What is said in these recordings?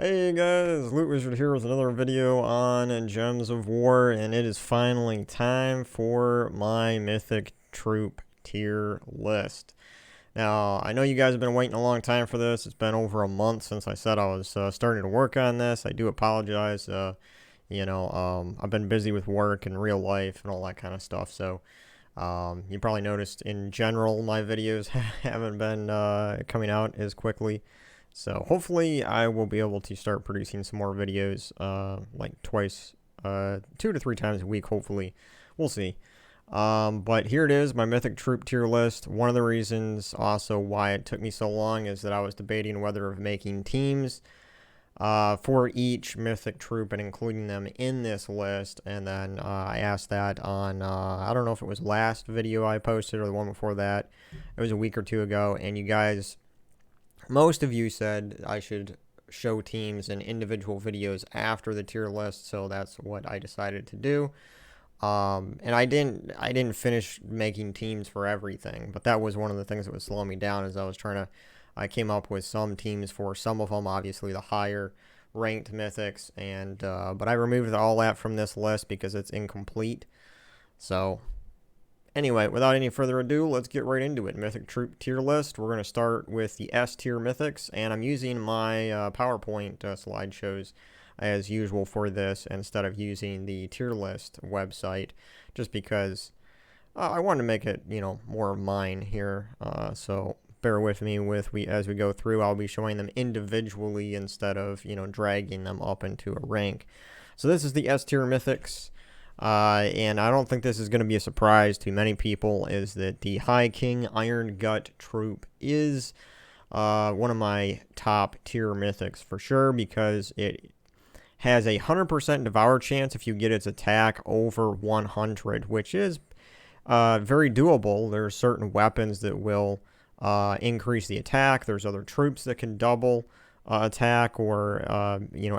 Hey guys, Loot Wizard here with another video on Gems of War, and it is finally time for my Mythic Troop tier list. Now, I know you guys have been waiting a long time for this. It's been over a month since I said I was starting to work on this. I do apologize. I've been busy with work and real life and all that kind of stuff, so you probably noticed in general my videos haven't been coming out as quickly. So hopefully I will be able to start producing some more videos, like twice, 2 to 3 times a week, hopefully. We'll see. But here it is, my Mythic Troop tier list. One of the reasons also why it took me so long is that I was debating whether of making teams for each Mythic Troop and including them in this list. And then I asked that on, I don't know if it was last video I posted or the one before that. It was a week or two ago, and you guys... Most of you said I should show teams in individual videos after the tier list, so that's what I decided to do. And I didn't finish making teams for everything, but that was one of the things that was slowing me down as I came up with some teams for some of them, obviously the higher ranked mythics, and but I removed all that from this list because it's incomplete. So anyway, without any further ado, let's get right into it. Mythic Troop tier list. We're going to start with the S tier mythics, and I'm using my PowerPoint slideshows as usual for this instead of using the tier list website, just because I wanted to make it, more of mine here. So bear with me as we go through. I'll be showing them individually instead of, dragging them up into a rank. So this is the S tier mythics. And I don't think this is going to be a surprise to many people, is that the High King Irongut troop is one of my top tier mythics for sure, because it has a 100% devour chance if you get its attack over 100, which is very doable. There are certain weapons that will increase the attack. There's other troops that can double attack or,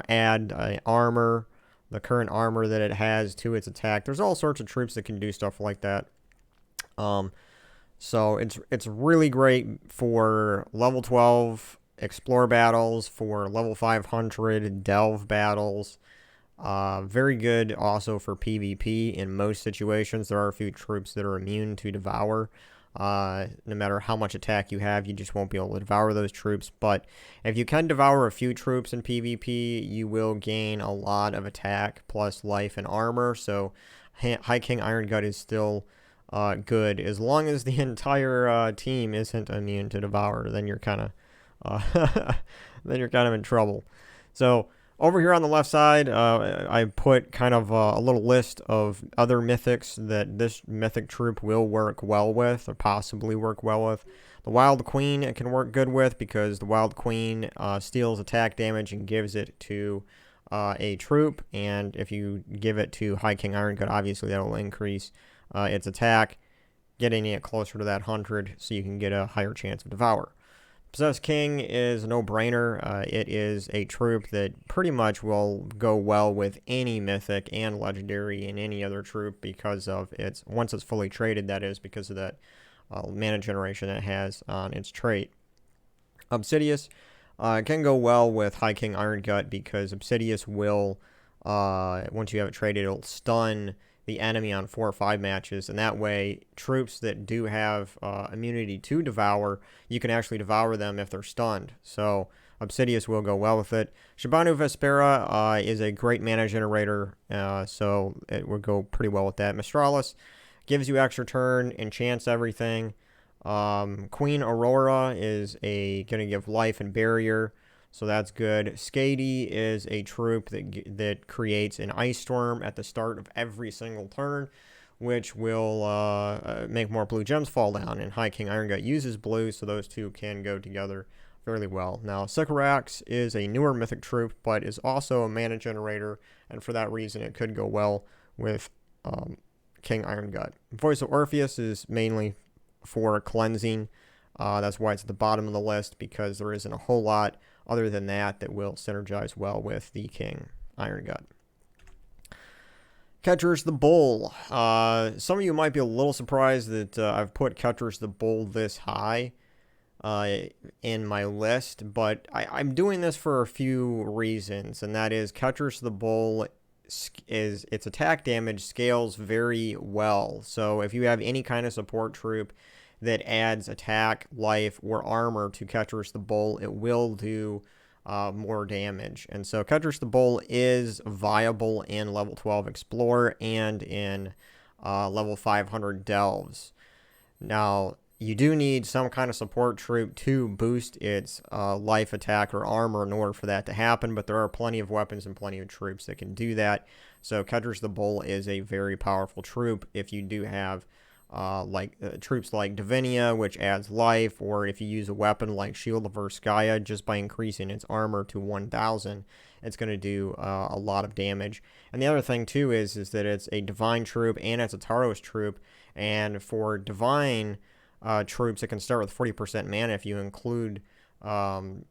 add armor. The current armor that it has to its attack. There's all sorts of troops that can do stuff like that. So it's really great for level 12 explore battles, for level 500 delve battles. Very good also for PvP in most situations. There are a few troops that are immune to devour. No matter how much attack you have, you just won't be able to devour those troops. But if you can devour a few troops in PvP, you will gain a lot of attack plus life and armor. So High King Irongut is still good as long as the entire team isn't immune to devour. Then you're kind of in trouble. So over here on the left side, I put kind of a little list of other mythics that this mythic troop will work well with, or possibly work well with. The Wild Queen it can work good with, because the Wild Queen steals attack damage and gives it to a troop, and if you give it to High King Irongut, obviously that will increase its attack, getting it closer to that 100, so you can get a higher chance of devour. Possessed King is a no-brainer. It is a troop that pretty much will go well with any mythic and legendary in any other troop because of its, once it's fully traded, that is, because of that mana generation it has on its trait. Obsidius can go well with High King Irongut, because Obsidius will, once you have it traded, it'll stun the enemy on 4 or 5 matches, and that way troops that do have immunity to devour, you can actually devour them if they're stunned. So Obsidius will go well with it. Shahbanu Vespera is a great mana generator, so it would go pretty well with that. Mistralus gives you extra turn, enchants everything. Queen Aurora is going to give life and barrier, so that's good. Skadi is a troop that creates an ice storm at the start of every single turn, which will make more blue gems fall down. And High King Irongut uses blue, so those two can go together fairly well. Now, Sycorax is a newer mythic troop, but is also a mana generator, and for that reason, it could go well with King Irongut. Voice of Orpheus is mainly for cleansing. That's why it's at the bottom of the list, because there isn't a whole lot other than that will synergize well with the King Irongut. Ketras the Bull. Some of you might be a little surprised that I've put Ketras the Bull this high. in my list, but I'm doing this for a few reasons, and that is Ketras the Bull its attack damage scales very well. So if you have any kind of support troop that adds attack, life, or armor to Ketras the Bull, it will do more damage. And so Ketras the Bull is viable in level 12 Explorer and in level 500 Delves. Now, you do need some kind of support troop to boost its life, attack, or armor in order for that to happen, but there are plenty of weapons and plenty of troops that can do that. So Ketras the Bull is a very powerful troop if you do have troops like Divinia, which adds life, or if you use a weapon like Shield of Urskaya, just by increasing its armor to 1,000, it's going to do a lot of damage. And the other thing too is that it's a divine troop and it's a Taros troop, and for divine troops, it can start with 40% mana if you include Ishbala,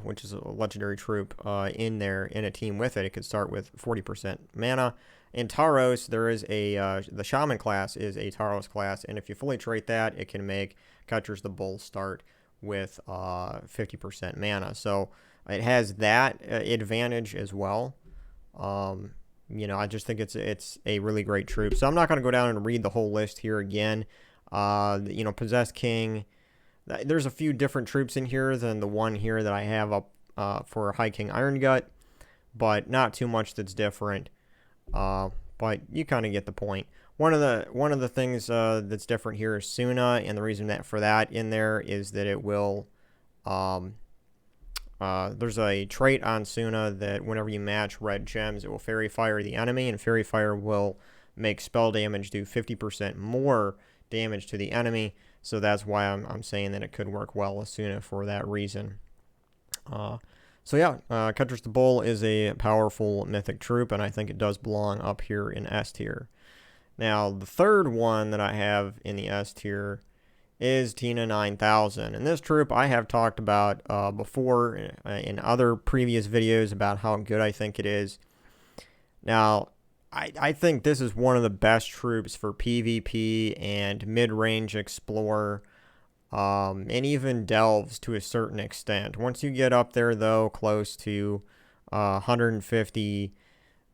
which is a legendary troop, in there in a team with it. It could start with 40% mana. In Taros, there is the Shaman class is a Taros class, and if you fully trait that, it can make Ketras the Bull start with 50% mana. So it has that advantage as well. I just think it's a really great troop. So I'm not going to go down and read the whole list here again. Possessed King. There's a few different troops in here than the one here that I have up for High King Irongut, but not too much that's different. But you kind of get the point. One of the things that's different here is Suna, and the reason that for that in there is that it will. There's a trait on Suna that whenever you match red gems, it will Fairy Fire the enemy, and Fairy Fire will make spell damage do 50% more damage to the enemy. So that's why I'm saying that it could work well with Suna for that reason. Ketras the Bull is a powerful mythic troop, and I think it does belong up here in S tier. Now, the third one that I have in the S tier is Tina 9000. And this troop I have talked about before in other previous videos about how good I think it is. Now, I think this is one of the best troops for PvP and mid-range Explorer, and even Delves to a certain extent. Once you get up there, though, close to 150,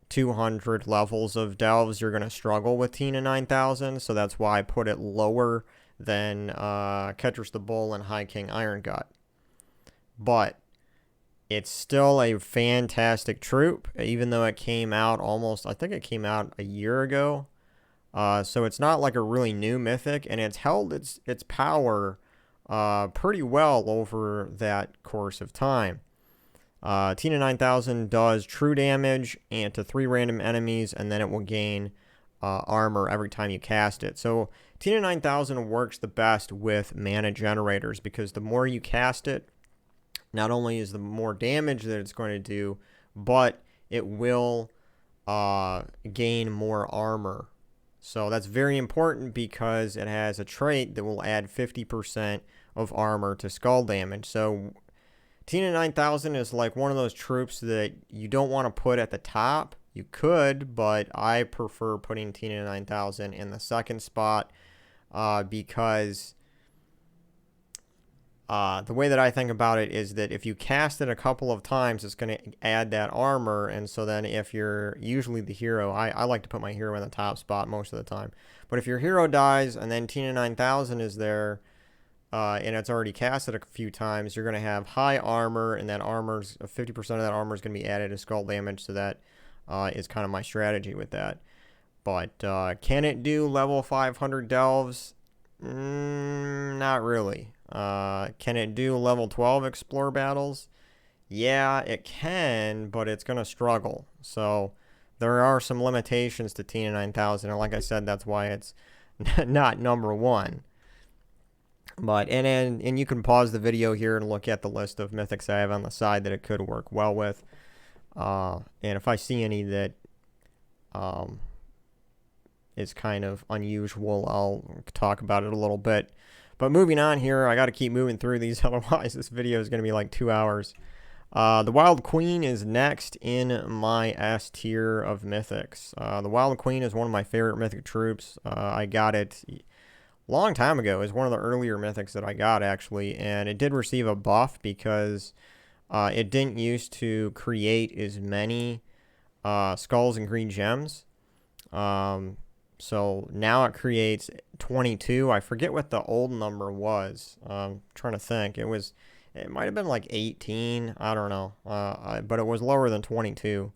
200 levels of Delves, you're going to struggle with Tina 9000, so that's why I put it lower than Ketras the Bull and High King Irongut. But it's still a fantastic troop, even though it came out I think it came out a year ago. So it's not like a really new mythic, and it's held its power pretty well over that course of time. Tina 9000 does true damage and to 3 random enemies, and then it will gain armor every time you cast it. So Tina 9000 works the best with mana generators, because the more you cast it, not only is the more damage that it's going to do, but it will gain more armor. So that's very important because it has a trait that will add 50% of armor to skull damage. So Tina 9000 is like one of those troops that you don't want to put at the top. You could, but I prefer putting Tina 9000 in the second spot because the way that I think about it is that if you cast it a couple of times, it's going to add that armor. And so then if you're usually the hero, I like to put my hero in the top spot most of the time. But if your hero dies and then Tina 9000 is there and it's already casted a few times, you're going to have high armor, and that armor's 50% of that armor is going to be added to skull damage. So that is kind of my strategy with that. But can it do level 500 delves? Not really. Can it do level 12 explore battles? Yeah, it can, but it's going to struggle. So there are some limitations to Tina 9000, and like I said, that's why it's not number one. But and you can pause the video here and look at the list of mythics I have on the side that it could work well with. And if I see any that is kind of unusual, I'll talk about it a little bit. But moving on here, I got to keep moving through these, otherwise this video is going to be like 2 hours. The Wild Queen is next in my S tier of mythics. The Wild Queen is one of my favorite mythic troops. I got it long time ago. It was one of the earlier mythics that I got, actually, and it did receive a buff because it didn't used to create as many skulls and green gems. So now it creates 22. I forget what the old number was. Trying to think. It might have been like 18. I don't know. But it was lower than 22.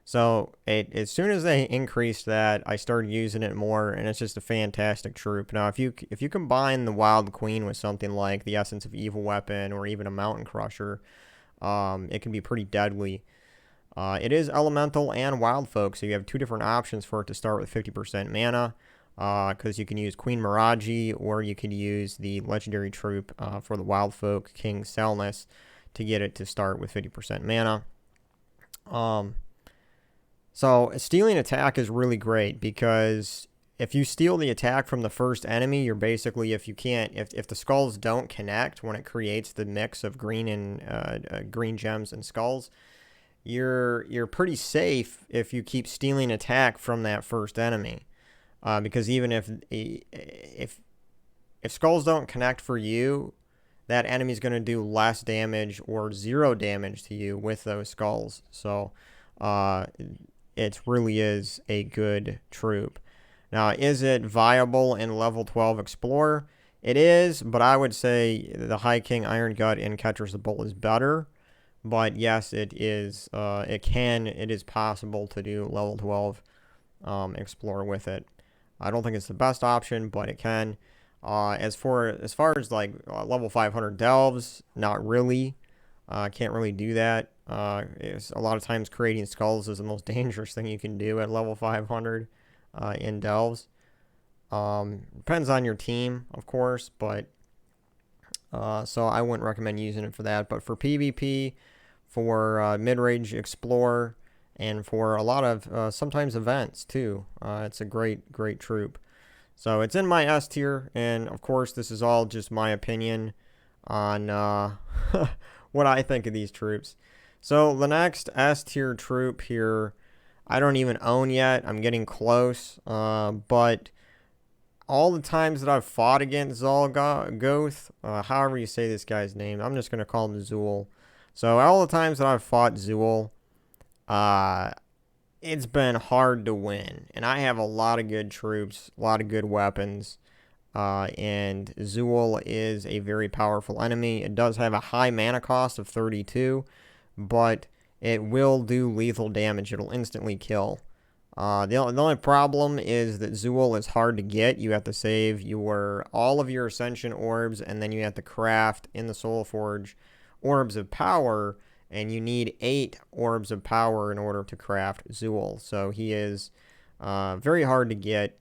So as soon as they increased that, I started using it more, and it's just a fantastic troop. Now, if you combine the Wild Queen with something like the Essence of Evil Weapon or even a Mountain Crusher, it can be pretty deadly. It is elemental and wild folk, so you have two different options for it to start with 50% mana, because you can use Queen Miraji, or you could use the legendary troop for the wild folk, King Selnus, to get it to start with 50% mana. So stealing attack is really great, because if you steal the attack from the first enemy, you're basically, if the skulls don't connect when it creates the mix of green and green gems and skulls, you're pretty safe if you keep stealing attack from that first enemy, because even if skulls don't connect for you, that enemy's going to do less damage or 0 damage to you with those skulls. So it really is a good troop. Now, is it viable in level 12 Explorer? It is, but I would say the High King Irongut and Ketras the Bull is better. But yes, it is. It is possible to do level 12 Explorer with it. I don't think it's the best option, but it can. As far as like level 500 Delves, not really. Can't really do that. It's a lot of times creating skulls is the most dangerous thing you can do at level 500 in Delves. Depends on your team, of course, but so I wouldn't recommend using it for that. But for PvP, for mid-range Explorer, and for a lot of sometimes events too, it's a great troop. So it's in my S tier, and of course this is all just my opinion on what I think of these troops. So the next S tier troop here, I don't even own yet. I'm getting close, but all the times that I've fought against Zuul'Goth, however you say this guy's name, I'm just going to call him Zuul. So all the times that I've fought Zuul, it's been hard to win. And I have a lot of good troops, a lot of good weapons, and Zuul is a very powerful enemy. It does have a high mana cost of 32, but it will do lethal damage. It'll instantly kill. The only problem is that Zuul is hard to get. You have to save all of your Ascension orbs, and then you have to craft in the Soul Forge orbs of power, and you need 8 orbs of power in order to craft Zuul. So he is very hard to get,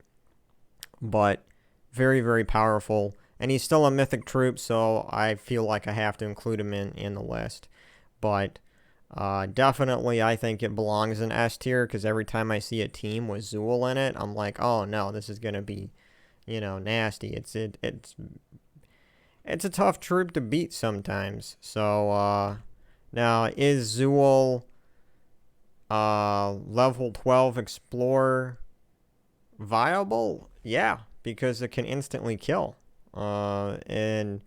but very, very powerful. And he's still a mythic troop, so I feel like I have to include him in the list. But definitely, I think it belongs in S tier, because every time I see a team with Zuul in it, I'm like, oh no, this is gonna be, nasty. It's a tough troop to beat sometimes. So now, is Zuul level 12 Explorer viable? Yeah, because it can instantly kill. And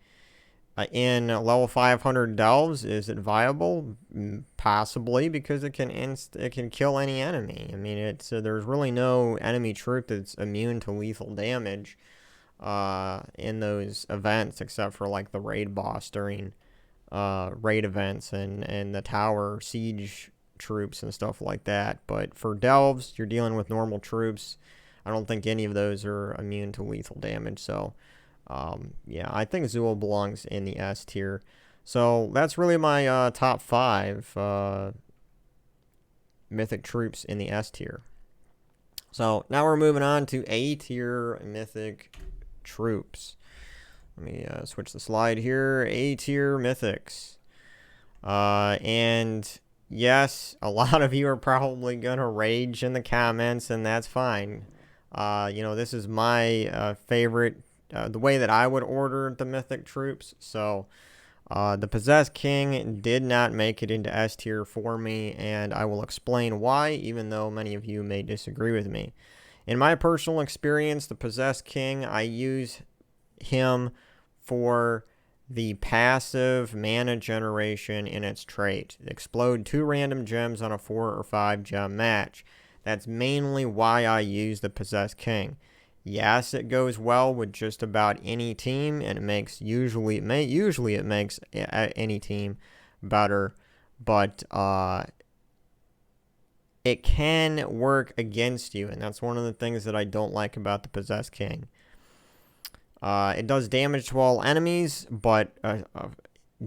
in level 500 Delves, is it viable? Possibly, because it can kill any enemy. I mean, there's really no enemy troop that's immune to lethal damage in those events, except for like the raid boss during raid events and the tower siege troops and stuff like that. But for Delves, you're dealing with normal troops. I don't think any of those are immune to lethal damage. So yeah, I think Zuul belongs in the S tier. So that's really my top 5 mythic troops in the S tier. So now we're moving on to A tier mythic troops. Let me switch the slide here. A tier mythics. And yes, a lot of you are probably gonna rage in the comments, and that's fine. This is my favorite, the way that I would order the mythic troops. So the Possessed King did not make it into S tier for me, and I will explain why, even though many of you may disagree with me. In my personal experience, the Possessed King, I use him for the passive mana generation in its trait. Explode 2 random gems on a 4 or 5 gem match. That's mainly why I use the Possessed King. Yes, it goes well with just about any team, and it makes usually it makes any team better, but it can work against you, and that's one of the things that I don't like about the Possessed King. It does damage to all enemies, but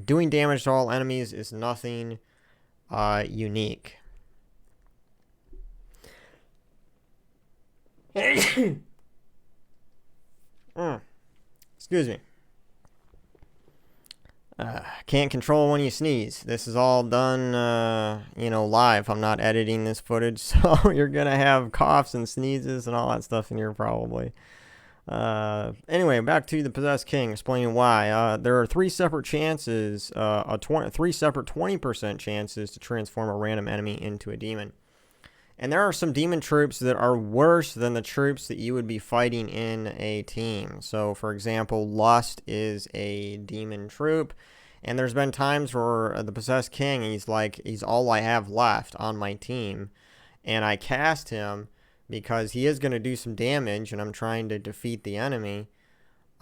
doing damage to all enemies is nothing unique. Excuse me. Can't control when you sneeze. This is all done, live. I'm not editing this footage, so you're gonna have coughs and sneezes and all that stuff in here probably. Anyway, back to the Possessed King, explaining why. There are 3 separate chances, 3 separate 20% chances to transform a random enemy into a demon. And there are some demon troops that are worse than the troops that you would be fighting in a team. So, for example, Lust is a demon troop. And there's been times where the Possessed King, he's all I have left on my team. And I cast him because he is going to do some damage, and I'm trying to defeat the enemy.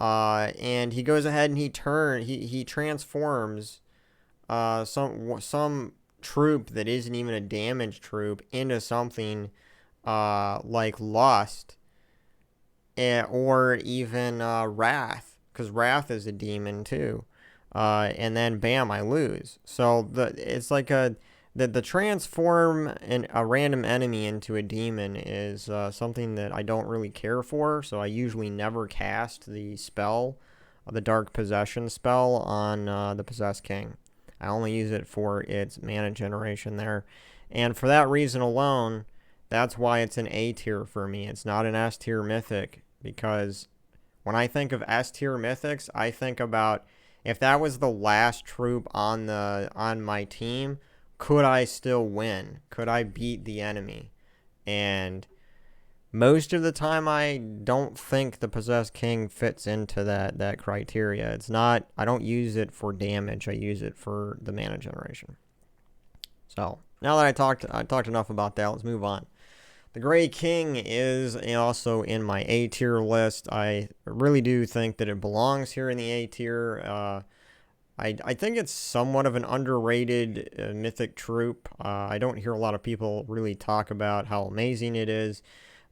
And he goes ahead and he transforms some troop that isn't even a damage troop into something like Lust, or even Wrath, because Wrath is a demon too, and then bam, I lose. So it's like the transform a random enemy into a demon is something that I don't really care for, so I usually never cast the spell, the Dark Possession spell, on the Possessed King. I only use it for its mana generation there. And for that reason alone, that's why it's an A tier for me. It's not an S tier mythic, because when I think of S tier mythics, I think about if that was the last troop on my team, could I still win? Could I beat the enemy? And most of the time, I don't think the Possessed King fits into that criteria. It's not. I don't use it for damage. I use it for the mana generation. So now that I talked enough about that, let's move on. The Grey King is also in my A tier list. I really do think that it belongs here in the A tier. I think it's somewhat of an underrated mythic troop. I don't hear a lot of people really talk about how amazing it is.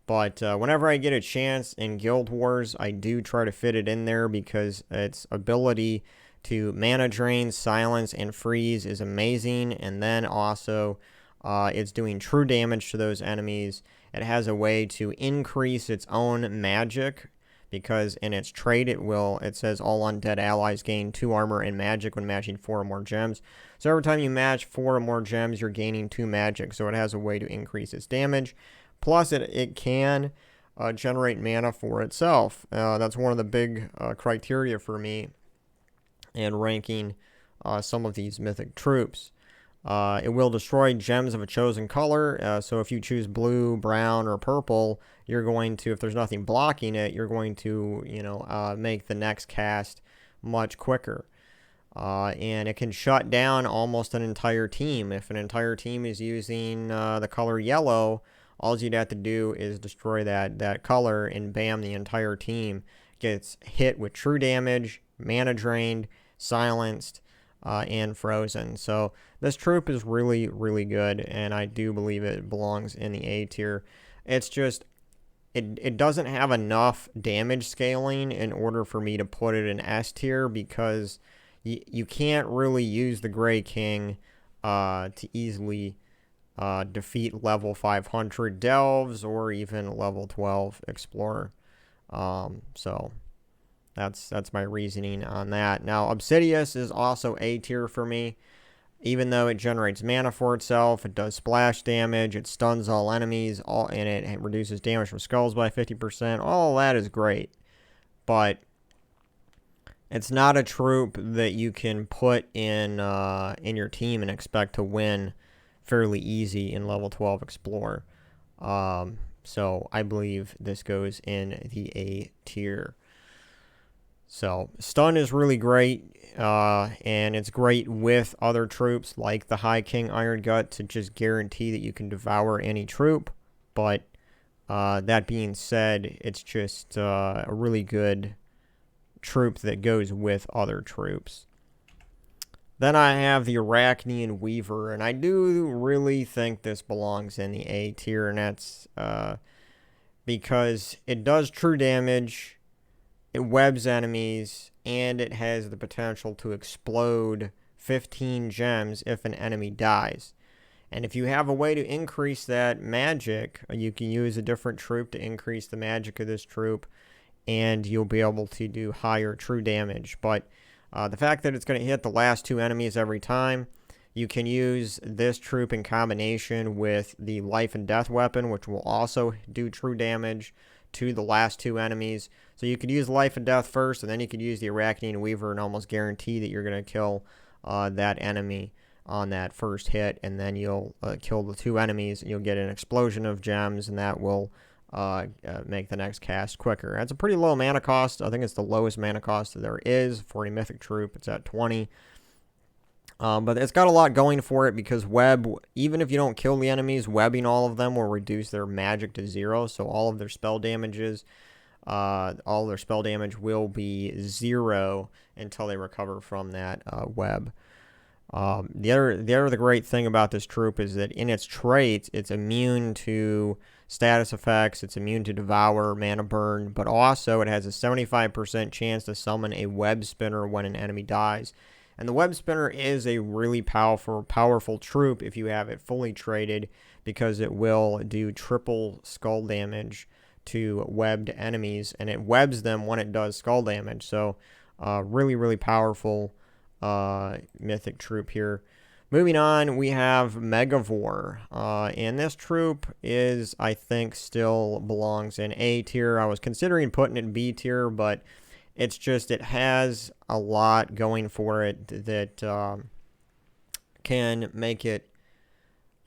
But whenever I get a chance in Guild Wars, I do try to fit it in there because its ability to mana drain, silence, and freeze is amazing. And then also, it's doing true damage to those enemies. It has a way to increase its own magic, because in its trait it says all undead allies gain 2 armor and magic when matching 4 or more gems. So every time you match 4 or more gems, you're gaining 2 magic. So it has a way to increase its damage. Plus, it can generate mana for itself. That's one of the big criteria for me in ranking some of these mythic troops. It will destroy gems of a chosen color. So if you choose blue, brown, or purple, you're going to, if there's nothing blocking it, you're going to, make the next cast much quicker. And it can shut down almost an entire team. If an entire team is using the color yellow, all you'd have to do is destroy that color, and bam, the entire team gets hit with true damage, mana drained, silenced, and frozen. So this troop is really, really good, and I do believe it belongs in the A tier. It's just, it doesn't have enough damage scaling in order for me to put it in S tier, because you can't really use the Grey King to easily defeat level 500 Delves or even level 12 Explorer. So that's my reasoning on that. Now, Obsidius is also A tier for me. Even though it generates mana for itself, it does splash damage, it stuns all enemies, and it reduces damage from skulls by 50%. All that is great. But it's not a troop that you can put in your team and expect to win fairly easy in level 12 Explorer. So I believe this goes in the A tier. So stun is really great, and it's great with other troops like the High King Irongut to just guarantee that you can devour any troop. But that being said, it's just a really good troop that goes with other troops. Then I have the Arachnaean Weaver, and I do really think this belongs in the A tier, and that's because it does true damage, it webs enemies, and it has the potential to explode 15 gems if an enemy dies. And if you have a way to increase that magic, you can use a different troop to increase the magic of this troop, and you'll be able to do higher true damage. But the fact that it's going to hit the last 2 enemies every time, you can use this troop in combination with the life and death weapon, which will also do true damage to the last 2 enemies. So you could use life and death first, and then you could use the Arachnaean Weaver and almost guarantee that you're going to kill that enemy on that first hit, and then you'll kill the 2 enemies, and you'll get an explosion of gems, and that will make the next cast quicker. That's a pretty low mana cost. I think it's the lowest mana cost there is for a mythic troop. It's at 20. But it's got a lot going for it because web, even if you don't kill the enemies, webbing all of them will reduce their magic to 0. So all of their spell damages, all their spell damage will be 0 until they recover from that web. The other great thing about this troop is that in its traits, it's immune to status effects, it's immune to devour, mana burn, but also it has a 75% chance to summon a web spinner when an enemy dies. And the web spinner is a really powerful troop if you have it fully traded, because it will do triple skull damage to webbed enemies, and it webs them when it does skull damage. So really powerful mythic troop here. Moving on, we have Megavore, and this troop is, I think, still belongs in A tier. I was considering putting it in B tier, but it's just, it has a lot going for it that can make it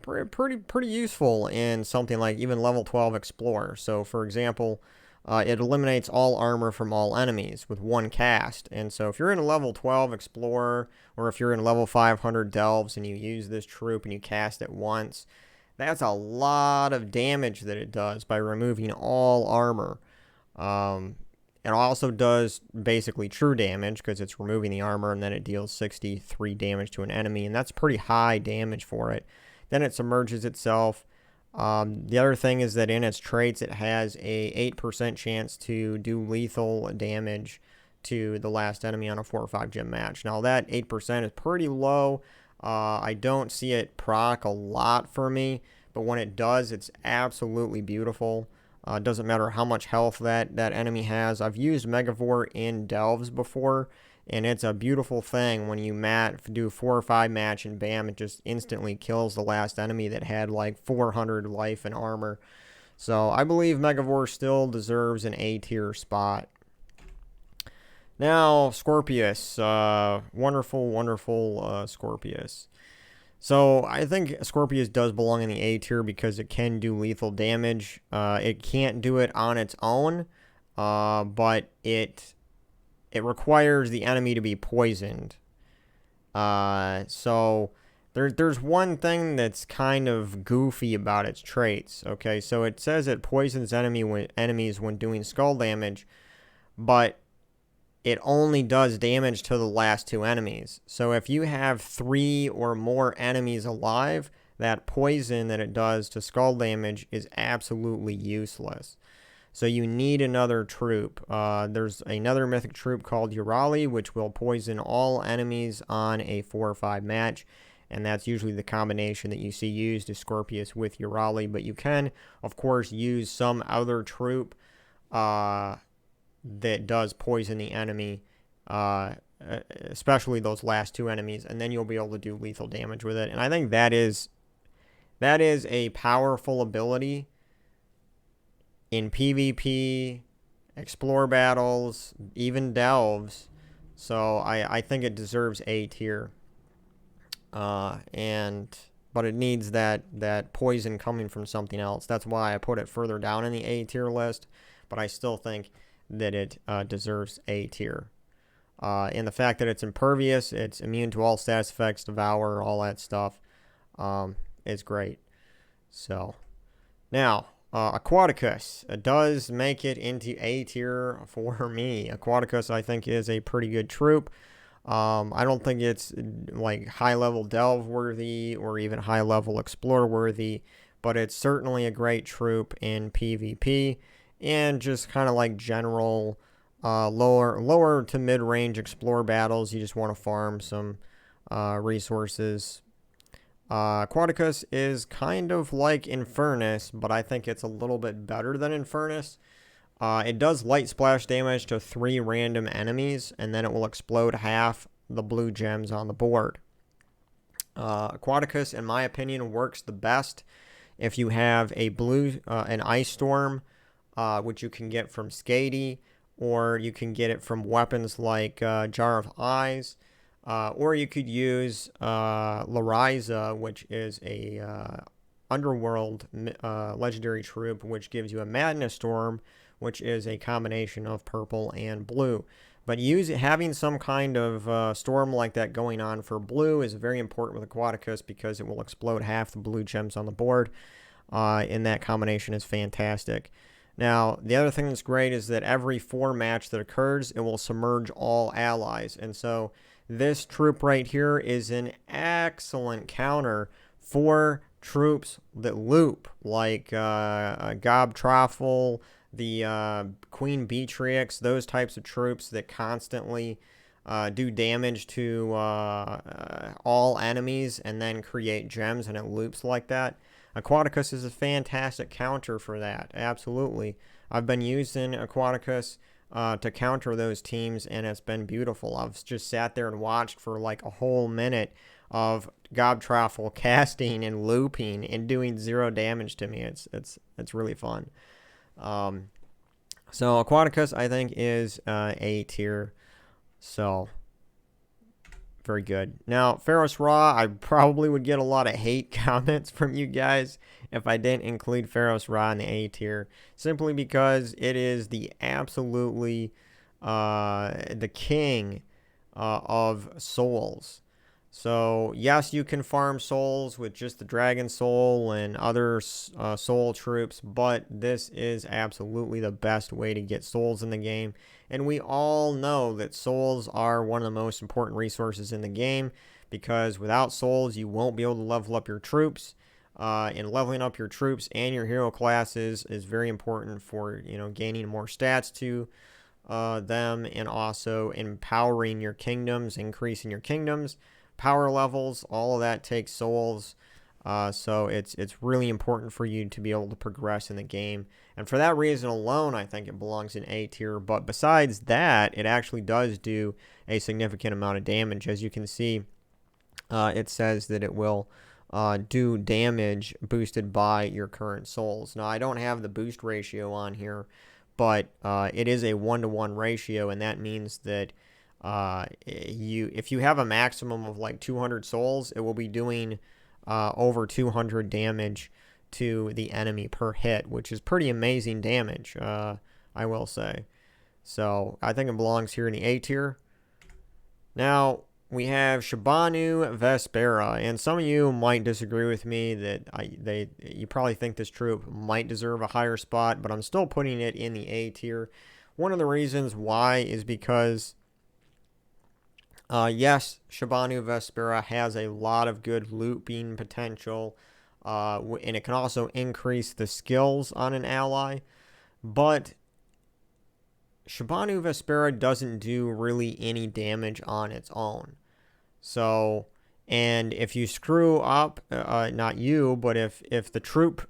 pretty useful in something like even level 12 Explorer. So, for example, it eliminates all armor from all enemies with one cast. And so if you're in a level 12 Explorer, or if you're in level 500 Delves and you use this troop and you cast it once, that's a lot of damage that it does by removing all armor. It also does basically true damage because it's removing the armor, and then it deals 63 damage to an enemy, and that's pretty high damage for it. Then it submerges itself. The other thing is that in its traits, it has a 8% chance to do lethal damage to the last enemy on a 4 or 5 gem match. Now that 8% is pretty low. I don't see it proc a lot for me, but when it does, it's absolutely beautiful. It doesn't matter how much health that enemy has. I've used Megavore in Delves before, and it's a beautiful thing when you do 4 or 5 match, and bam, it just instantly kills the last enemy that had like 400 life and armor. So I believe Megavore still deserves an A tier spot. Now, Scorpius. Wonderful Scorpius. So I think Scorpius does belong in the A tier because it can do lethal damage. It can't do it on its own, but it requires the enemy to be poisoned. So there's one thing that's kind of goofy about its traits. Okay, so it says it poisons enemies when doing skull damage, but it only does damage to the last 2 enemies. So if you have 3 or more enemies alive, that poison that it does to skull damage is absolutely useless. So you need another troop. There's another mythic troop called Euryali, which will poison all enemies on a 4 or 5 match. And that's usually the combination that you see used is Scorpius with Euryali. But you can, of course, use some other troop that does poison the enemy, especially those last 2 enemies, and then you'll be able to do lethal damage with it. And I think that is a powerful ability in PvP, explore battles, even delves. So I think it deserves A tier. But it needs that poison coming from something else. That's why I put it further down in the A tier list, but I still think that it deserves A tier. And the fact that it's impervious, it's immune to all status effects, devour, all that stuff, is great. So, now, Aquaticus does make it into A tier for me. Aquaticus, I think, is a pretty good troop. I don't think it's like high-level delve worthy or even high-level explore worthy, but it's certainly a great troop in PvP and just kind of like general lower to mid-range explore battles. You just want to farm some resources. Aquaticus is kind of like Infernus, but I think it's a little bit better than Infernus. It does light splash damage to 3 random enemies, and then it will explode half the blue gems on the board. Aquaticus, in my opinion, works the best if you have an ice storm, which you can get from Skadi, or you can get it from weapons like Jar of Eyes, or you could use Lyriza, which is a underworld legendary troop, which gives you a Madness Storm, which is a combination of purple and blue. But having some kind of storm like that going on for blue is very important with Aquaticus because it will explode half the blue gems on the board, and that combination is fantastic. Now, the other thing that's great is that every 4 match that occurs, it will submerge all allies. And so this troop right here is an excellent counter for troops that loop, like Gobtraffle, the Queen Beatrix, those types of troops that constantly do damage to all enemies and then create gems, and it loops like that. Aquaticus is a fantastic counter for that, absolutely. I've been using Aquaticus to counter those teams, and it's been beautiful. I've just sat there and watched for like a whole minute of Gobtraffle casting and looping and doing 0 damage to me. It's really fun. So Aquaticus, I think, is A tier. So very good. Now, Pharos Ra, I probably would get a lot of hate comments from you guys if I didn't include Pharos Ra in the A tier, simply because it is the absolutely the king of souls. So, yes, you can farm souls with just the Dragon Soul and other soul troops, but this is absolutely the best way to get souls in the game. And we all know that souls are one of the most important resources in the game, because without souls, you won't be able to level up your troops. And leveling up your troops and your hero classes is very important for, gaining more stats to them, and also empowering your kingdoms, increasing your kingdoms. Power levels, all of that takes souls, so it's really important for you to be able to progress in the game, and for that reason alone, I think it belongs in A tier. But besides that, it actually does do a significant amount of damage. As you can see, it says that it will do damage boosted by your current souls. Now, I don't have the boost ratio on here, but it is a 1-to-1 ratio, and that means that if you have a maximum of like 200 souls, it will be doing over 200 damage to the enemy per hit, which is pretty amazing damage, I will say. So I think it belongs here in the A tier. Now we have Shahbanu Vespera, and some of you might disagree with me that you probably think this troop might deserve a higher spot, but I'm still putting it in the A tier. One of the reasons why is because yes, Shahbanu Vespera has a lot of good looping potential, and it can also increase the skills on an ally, but Shahbanu Vespera doesn't do really any damage on its own. So, and if you screw up, not you, but if the troop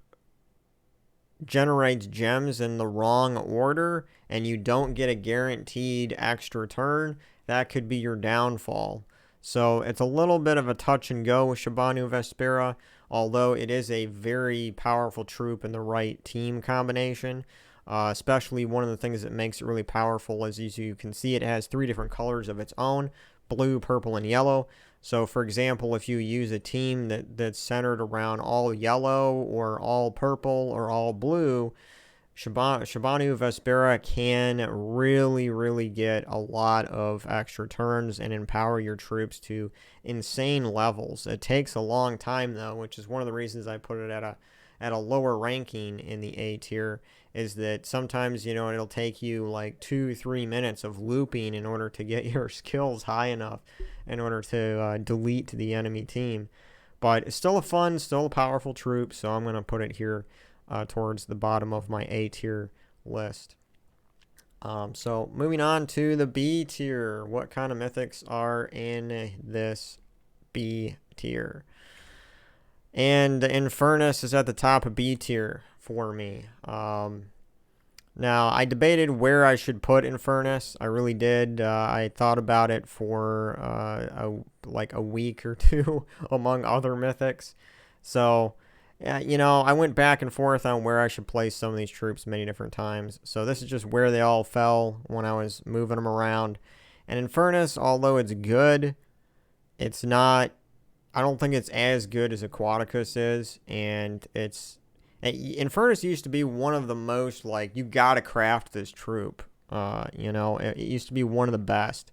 generates gems in the wrong order and you don't get a guaranteed extra turn, that could be your downfall. So it's a little bit of a touch and go with Shahbanu Vespera, although it is a very powerful troop in the right team combination. Especially one of the things that makes it really powerful is, as you can see, it has 3 different colors of its own: blue, purple, and yellow. So, for example, if you use a team that's centered around all yellow or all purple or all blue, Shahbanu Vespera can really get a lot of extra turns and empower your troops to insane levels. It takes a long time though, which is one of the reasons I put it at a lower ranking in the A tier, is that sometimes, it'll take you like 2-3 minutes of looping in order to get your skills high enough in order to delete the enemy team. But it's still still a powerful troop, so I'm going to put it here towards the bottom of my A tier list. So moving on to the B tier. What kind of mythics are in this B tier? And Infernus is at the top of B tier for me. Now, I debated where I should put Infernus. I really did. I thought about it for like a week or two among other mythics. So, I went back and forth on where I should place some of these troops many different times. So this is just where they all fell when I was moving them around. And Infernus, although it's good, it's not... I don't think it's as good as Aquaticus is, and Infernus used to be one of the most, you gotta craft this troop. It used to be one of the best.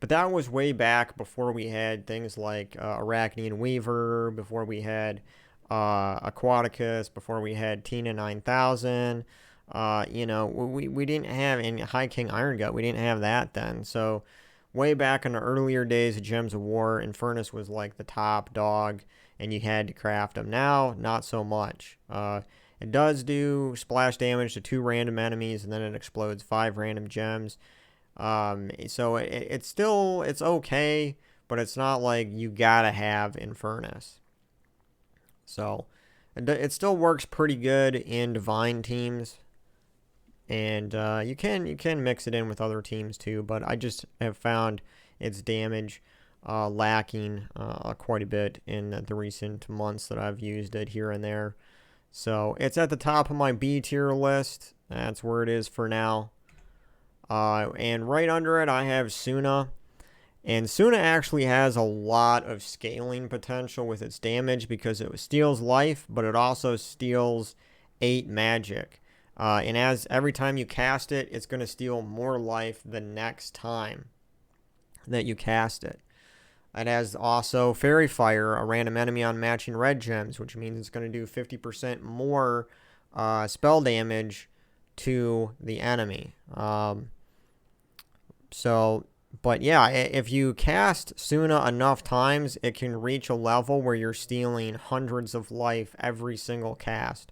But that was way back before we had things like Arachnaean Weaver, before we had Aquaticus, before we had Tina 9000. We didn't have, in High King Irongut, we didn't have that then. So way back in the earlier days of Gems of War, Infernus was like the top dog, and you had to craft them. Now, not so much. It does do splash damage to 2 random enemies, and then it explodes 5 random gems. So it's okay, but it's not like you gotta have Infernus. So it still works pretty good in Divine teams. And you can mix it in with other teams too, but I just have found its damage lacking quite a bit in the recent months that I've used it here and there. So it's at the top of my B tier list. That's where it is for now. And right under it, I have Suna. And Suna actually has a lot of scaling potential with its damage because it steals life, but it also steals 8 magic. And as every time you cast it, it's going to steal more life the next time that you cast it. It has also Fairy Fire, a random enemy on matching red gems, which means it's going to do 50% more spell damage to the enemy. But yeah, if you cast Suna enough times, it can reach a level where you're stealing hundreds of life every single cast.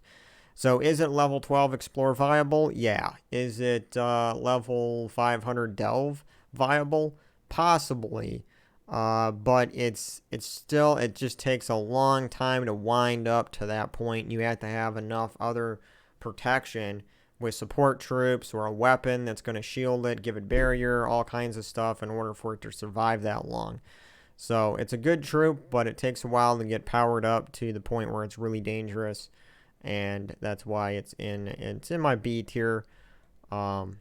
So is it level 12 Explore viable? Yeah. Is it level 500 Delve viable? Possibly. But it just takes a long time to wind up to that point. You have to have enough other protection with support troops or a weapon that's going to shield it, give it barrier, all kinds of stuff in order for it to survive that long. So it's a good troop, but it takes a while to get powered up to the point where it's really dangerous. And that's why it's in my B tier. And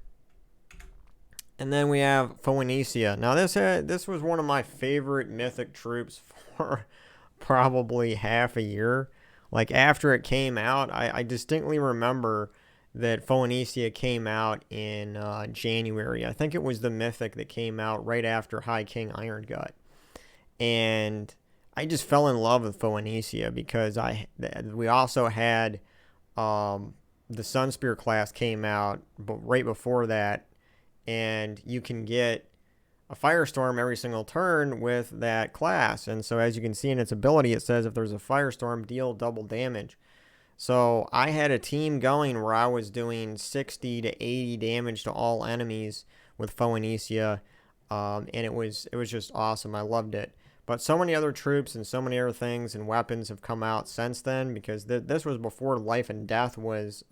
then we have Phoencia. Now this was one of my favorite mythic troops for probably half a year. Like after it came out, I distinctly remember that Phoencia came out in January. I think it was the mythic that came out right after High King Irongut. And I just fell in love with Phoencia because we also had the Sunspear class came out right before that, and you can get a Firestorm every single turn with that class. And so as you can see in its ability, it says if there's a Firestorm, deal double damage. So I had a team going where I was doing 60 to 80 damage to all enemies with Phoencia, and it was just awesome. I loved it. But so many other troops and so many other things and weapons have come out since then, because this was before Life and Death was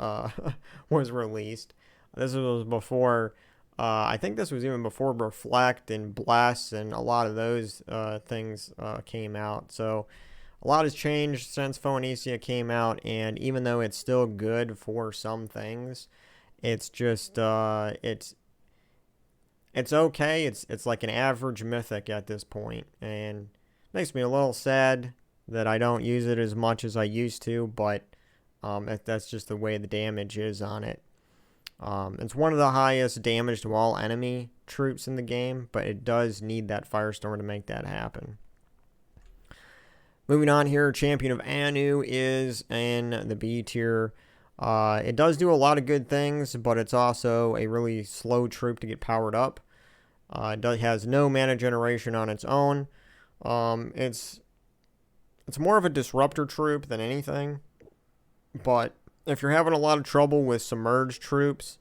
was released. This was before, I think this was even before Reflect and Bless and a lot of those things came out. So a lot has changed since Phoencia came out, and even though it's still good for some things, it's just it's okay. It's like an average mythic at this point, and it makes me a little sad that I don't use it as much as I used to, but that's just the way the damage is on it. It's one of the highest damage to all enemy troops in the game, but it does need that Firestorm to make that happen. Moving on here, Champion of Anu is in the B tier. It does do a lot of good things, but it's also a really slow troop to get powered up. It has no mana generation on its own. It's more of a disruptor troop than anything. But if you're having a lot of trouble with submerged troops,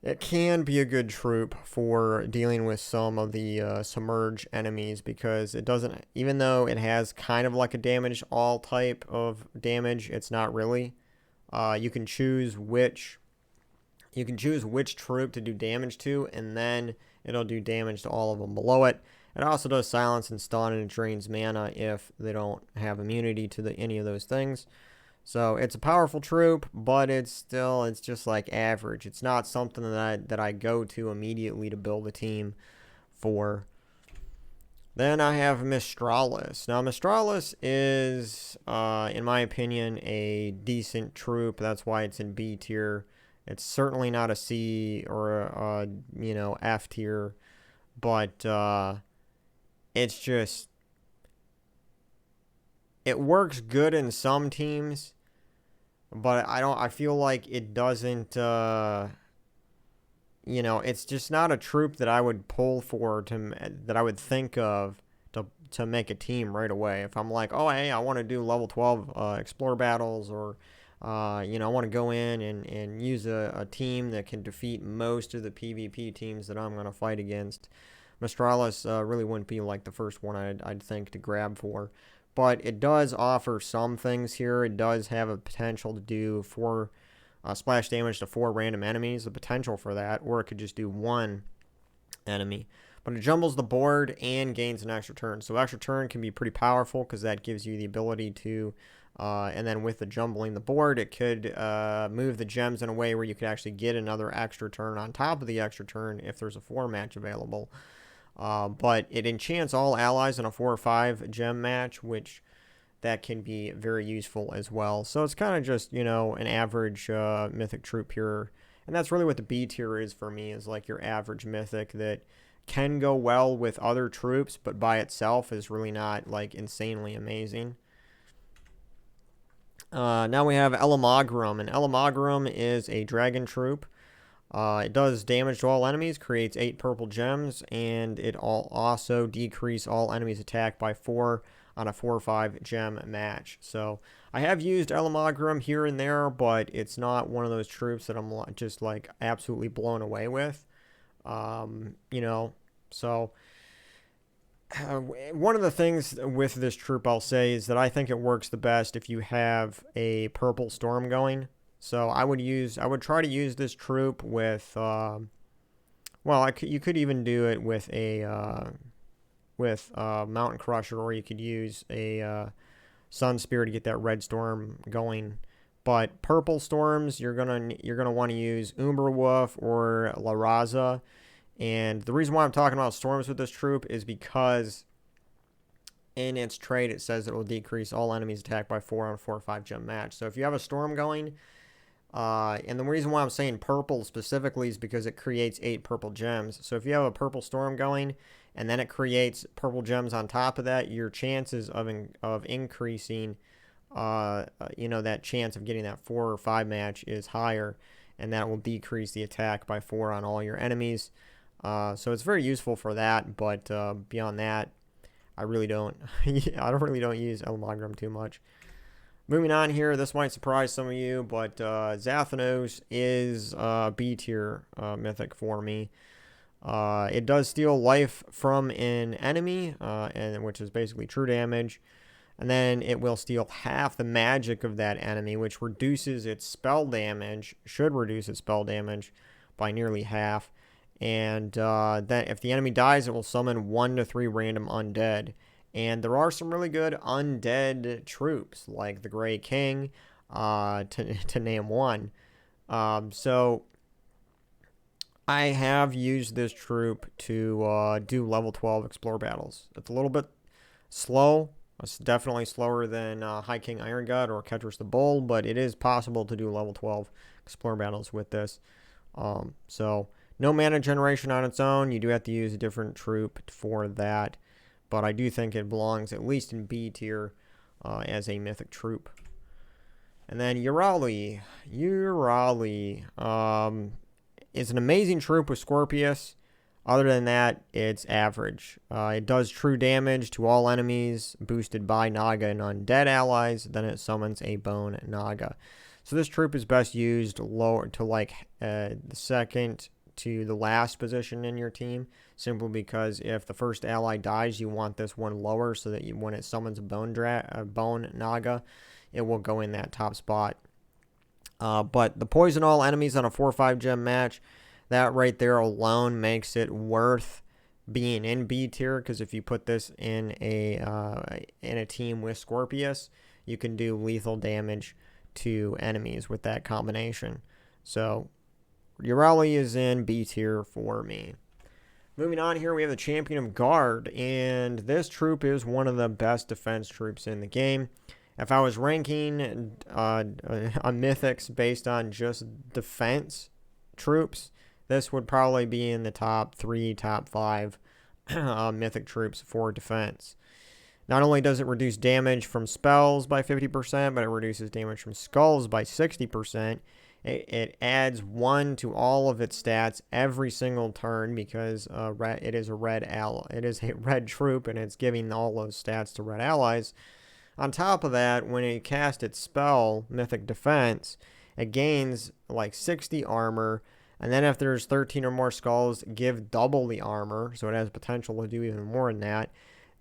it can be a good troop for dealing with some of the submerged enemies, because it doesn't, even though it has kind of like a damage all type of damage, it's not really. You can choose which troop to do damage to, and then it'll do damage to all of them below it. It also does silence and stun, and it drains mana if they don't have immunity to any of those things. So it's a powerful troop, but it's just like average. It's not something that I go to immediately to build a team for. Then I have Mistralus. Now Mistralus is, in my opinion, a decent troop. That's why it's in B tier. It's certainly not a C or a F tier, but it's just, it works good in some teams, but I feel like it doesn't, it's just not a troop that I would pull for, that I would think of to make a team right away. If I'm like, oh, hey, I want to do level 12 explore battles, or, I want to go in and use a team that can defeat most of the PvP teams that I'm going to fight against, Mistralus really wouldn't be like the first one I'd think to grab for. But it does offer some things here. It does have a potential to do 4 splash damage to 4 random enemies, the potential for that, or it could just do 1 enemy. But it jumbles the board and gains an extra turn. So extra turn can be pretty powerful, because that gives you the ability to, and then with the jumbling the board, it could move the gems in a way where you could actually get another extra turn on top of the extra turn if there's a 4 match available. But it enchants all allies in a 4 or 5 gem match, which that can be very useful as well. So it's kind of just, an average mythic troop here. And that's really what the B tier is for me, is like your average mythic that can go well with other troops, but by itself is really not like insanely amazing. Now we have Elemaugrim, and Elemaugrim is a dragon troop. It does damage to all enemies, creates 8 purple gems, and it also decrease all enemies' attack by 4 on a 4 or 5 gem match. So I have used Elemaugrim here and there, but it's not one of those troops that I'm just like absolutely blown away with. So one of the things with this troop I'll say is that I think it works the best if you have a purple storm going. So I would try to use this troop with, you could even do it with a Mountain Crusher, or you could use a Sun Spear to get that red storm going. But purple storms, you're gonna want to use Umberwolf or La Raza. And the reason why I'm talking about storms with this troop is because in its trait it says it will decrease all enemies' attack by 4 on a 4 or 5 gem match. So if you have a storm going, and the reason why I'm saying purple specifically is because it creates 8 purple gems. So if you have a purple storm going, and then it creates purple gems on top of that, your chances of increasing, that chance of getting that 4 or 5 match is higher, and that will decrease the attack by 4 on all your enemies. So it's very useful for that, but beyond that, I really don't use Elemaugrim too much. Moving on here, this might surprise some of you, but Xathenos is B tier mythic for me. It does steal life from an enemy, which is basically true damage, and then it will steal half the magic of that enemy, which reduces its spell damage, should reduce its spell damage by nearly half. And that if the enemy dies, it will summon 1 to 3 random undead. And there are some really good undead troops, like the Grey King, to name one. So I have used this troop to do level 12 explore battles. It's a little bit slow. It's definitely slower than High King Irongut or Ketras the Bull, but it is possible to do level 12 explore battles with this. So no mana generation on its own. You do have to use a different troop for that. But I do think it belongs at least in B tier as a mythic troop. And then Euryali. Euryali is an amazing troop with Scorpius. Other than that, it's average. It does true damage to all enemies, boosted by Naga and undead allies. Then it summons a Bone Naga. So this troop is best used lower to like the second to the last position in your team, simply because if the first ally dies, you want this one lower so that when it summons a Bone Naga, it will go in that top spot. But the poison all enemies on a 4-5 gem match, that right there alone makes it worth being in B tier, because if you put this in a team with Scorpius, you can do lethal damage to enemies with that combination. So Euryali is in B tier for me. Moving on here, we have the Champion of Gaard, and this troop is one of the best defense troops in the game. If I was ranking on Mythics based on just defense troops, this would probably be in the top 3, top 5 Mythic troops for defense. Not only does it reduce damage from spells by 50%, but it reduces damage from skulls by 60%. It adds 1 to all of its stats every single turn, because it is a red troop, and it's giving all those stats to red allies. On top of that, when it casts its spell, Mythic Defense, it gains like 60 armor, and then if there's 13 or more skulls, give double the armor, so it has potential to do even more than that.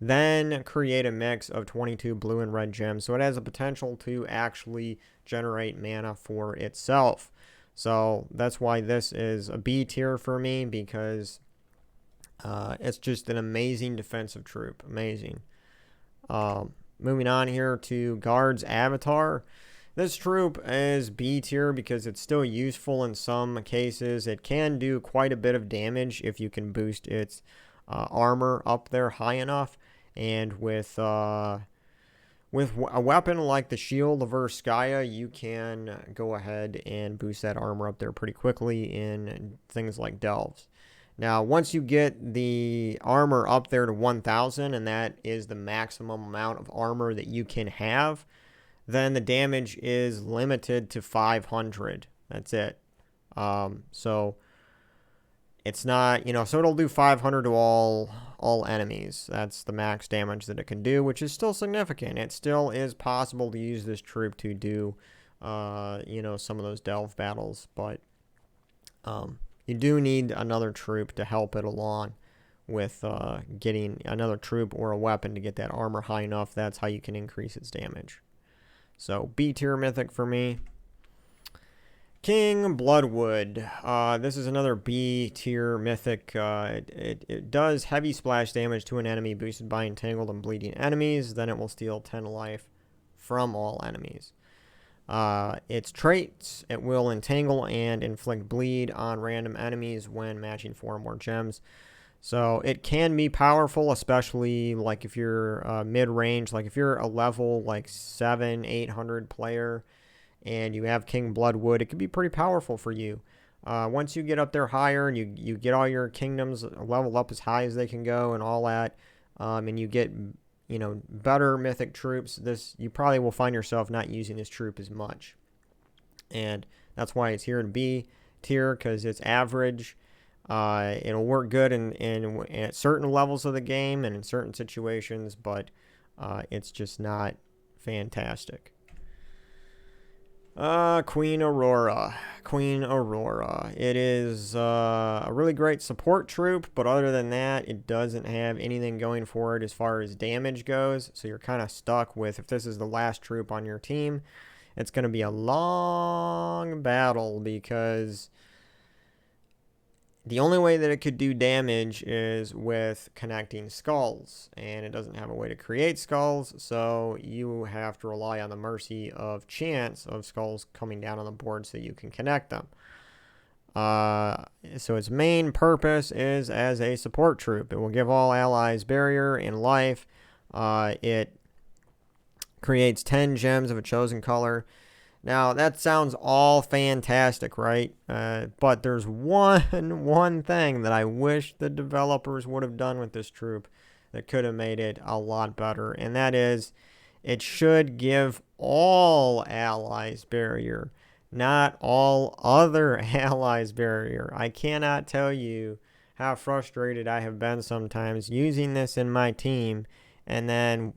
Then create a mix of 22 blue and red gems, so it has the potential to actually generate mana for itself. So that's why this is a B tier for me, because it's just an amazing defensive troop. Amazing. Moving on here to Gaard's Avatar. This troop is B tier because it's still useful in some cases. It can do quite a bit of damage if you can boost its armor up there high enough. And with a weapon like the Shield of Urskaya, you can go ahead and boost that armor up there pretty quickly in things like Delves. Now, once you get the armor up there to 1,000, and that is the maximum amount of armor that you can have, then the damage is limited to 500. That's it. So it's not, so it'll do 500 to all enemies. That's the max damage that it can do, which is still significant. It still is possible to use this troop to do, some of those delve battles, but you do need another troop to help it along with getting another troop or a weapon to get that armor high enough. That's how you can increase its damage. So B tier mythic for me. King Bloodwood. This is another B tier mythic. It does heavy splash damage to an enemy boosted by entangled and bleeding enemies. Then it will steal 10 life from all enemies. Its traits: it will entangle and inflict bleed on random enemies when matching 4 or more gems. So it can be powerful, especially like if you're mid-range, like if you're a level like 700-800 player and you have King Bloodwood, it can be pretty powerful for you. Once you get up there higher and you get all your kingdoms leveled up as high as they can go and all that, and you get better mythic troops, you probably will find yourself not using this troop as much. And that's why it's here in B tier, because it's average. It'll work good in at certain levels of the game and in certain situations, but it's just not fantastic. Queen Aurora. It is a really great support troop, but other than that, it doesn't have anything going for it as far as damage goes. So you're kind of stuck with, if this is the last troop on your team, it's going to be a long battle, because the only way that it could do damage is with connecting skulls, and it doesn't have a way to create skulls, so you have to rely on the mercy of chance of skulls coming down on the board so you can connect them. So its main purpose is as a support troop. It will give all allies barrier in life. It creates 10 gems of a chosen color. Now, that sounds all fantastic, right? But there's one thing that I wish the developers would have done with this troop that could have made it a lot better, and that is it should give all allies barrier, not all other allies barrier. I cannot tell you how frustrated I have been sometimes using this in my team, and then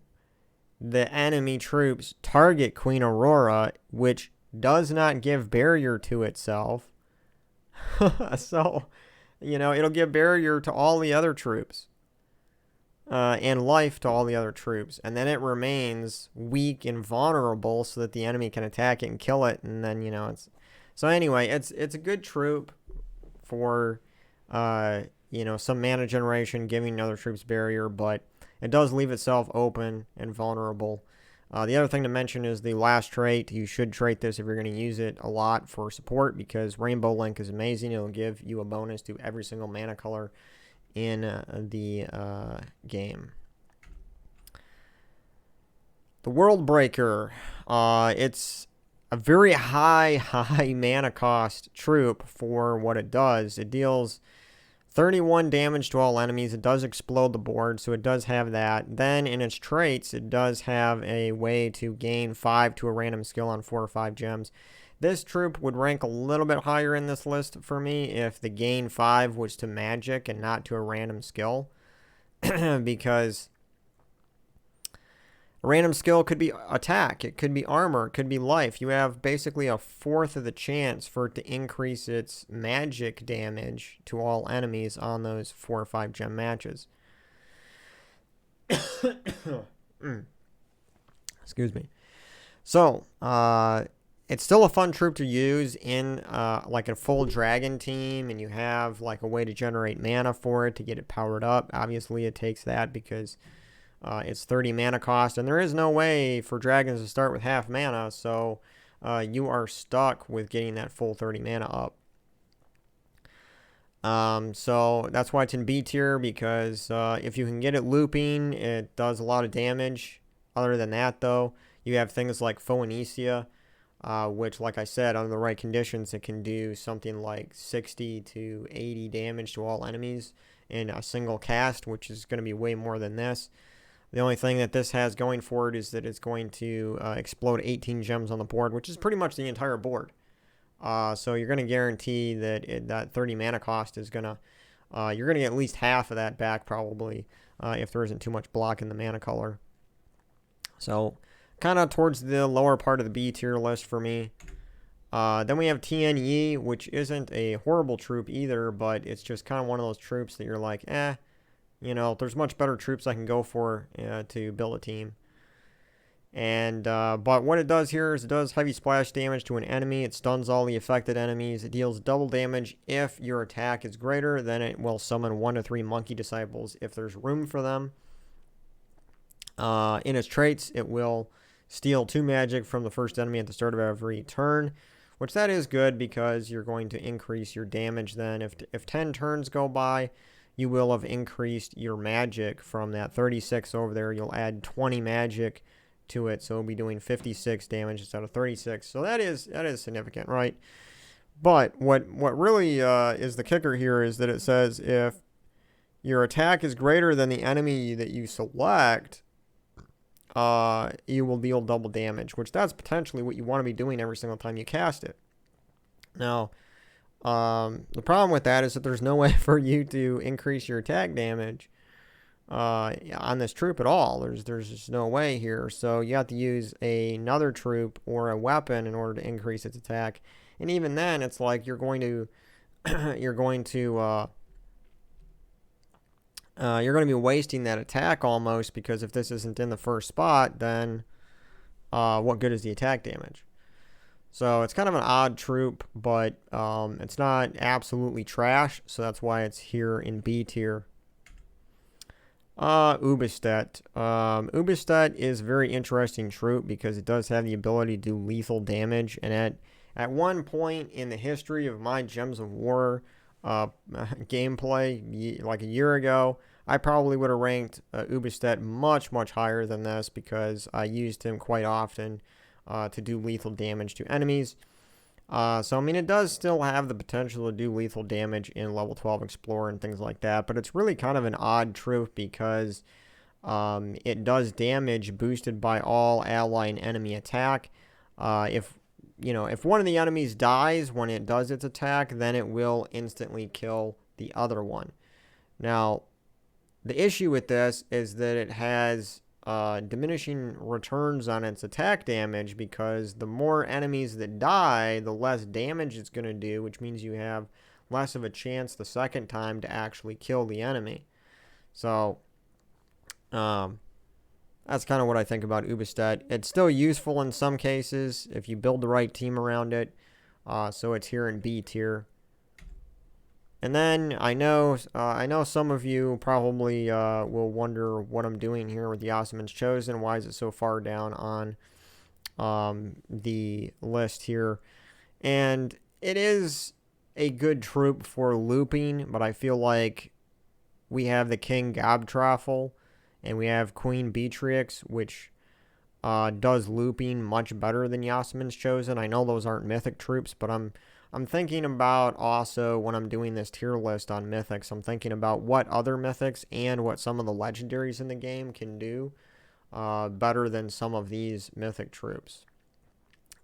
the enemy troops target Queen Aurora, which does not give barrier to itself. So, it'll give barrier to all the other troops. And life to all the other troops. And then it remains weak and vulnerable so that the enemy can attack it and kill it. And then, it's... So anyway, it's a good troop for, some mana generation, giving other troops barrier, but it does leave itself open and vulnerable. The other thing to mention is the last trait. You should trait this if you're going to use it a lot for support, because Rainbow Link is amazing. It'll give you a bonus to every single mana color in the game. The Worldbreaker. It's a very high mana cost troop for what it does. It deals 31 damage to all enemies. It does explode the board, so it does have that. Then in its traits, it does have a way to gain 5 to a random skill on 4 or 5 gems. This troop would rank a little bit higher in this list for me if the gain 5 was to magic and not to a random skill. Because a random skill could be attack, it could be armor, it could be life. You have basically a fourth of the chance for it to increase its magic damage to all enemies on those 4 or 5 gem matches. Excuse me. So, it's still a fun troop to use in like a full dragon team, and you have like a way to generate mana for it to get it powered up. Obviously, it takes that because it's 30 mana cost, and there is no way for dragons to start with half mana, so you are stuck with getting that full 30 mana up. So that's why it's in B tier, because if you can get it looping, it does a lot of damage. Other than that, though, you have things like Phoencia, which, like I said, under the right conditions, it can do something like 60 to 80 damage to all enemies in a single cast, which is going to be way more than this. The only thing that this has going for it is that it's going to explode 18 gems on the board, which is pretty much the entire board. So you're going to guarantee that that 30 mana cost is going to... you're going to get at least half of that back, probably, if there isn't too much block in the mana color. So, kind of towards the lower part of the B tier list for me. Then we have Tian Yi, which isn't a horrible troop either, but it's just kind of one of those troops that you're like, there's much better troops I can go for to build a team. And but what it does here is it does heavy splash damage to an enemy. It stuns all the affected enemies. It deals double damage if your attack is greater. Then it will summon 1 to 3 monkey disciples if there's room for them. In its traits, it will steal 2 magic from the first enemy at the start of every turn, which that is good because you're going to increase your damage then. If 10 turns go by, you will have increased your magic from that 36 over there. You'll add 20 magic to it, so it'll be doing 56 damage instead of 36. So that is significant, right? But what really is the kicker here is that it says if your attack is greater than the enemy that you select, you will deal double damage, which that's potentially what you want to be doing every single time you cast it. Now, the problem with that is that there's no way for you to increase your attack damage on this troop at all. There's just no way here. So you have to use another troop or a weapon in order to increase its attack. And even then, it's like you're going to be wasting that attack almost, because if this isn't in the first spot, then what good is the attack damage? So it's kind of an odd troop, but it's not absolutely trash, so that's why it's here in B tier. Ubastet. Ubastet is a very interesting troop because it does have the ability to do lethal damage, and at one point in the history of my Gems of War gameplay, like a year ago, I probably would have ranked Ubastet much higher than this because I used him quite often to do lethal damage to enemies. So, I mean, it does still have the potential to do lethal damage in level 12 Explorer and things like that, but it's really kind of an odd troop because it does damage boosted by all ally and enemy attack. If one of the enemies dies when it does its attack, then it will instantly kill the other one. Now, the issue with this is that it has diminishing returns on its attack damage, because the more enemies that die, the less damage it's going to do, which means you have less of a chance the second time to actually kill the enemy. So, that's kind of what I think about Ubastet. It's still useful in some cases if you build the right team around it. So it's here in B tier. And then I know some of you probably will wonder what I'm doing here with Yasmine's Chosen. Why is it so far down on the list here? And it is a good troop for looping, but I feel like we have the King Gobtraffle and we have Queen Beatrix, which does looping much better than Yasmine's Chosen. I know those aren't Mythic troops, but I'm thinking about also, when I'm doing this tier list on Mythics, I'm thinking about what other Mythics and what some of the legendaries in the game can do better than some of these Mythic troops.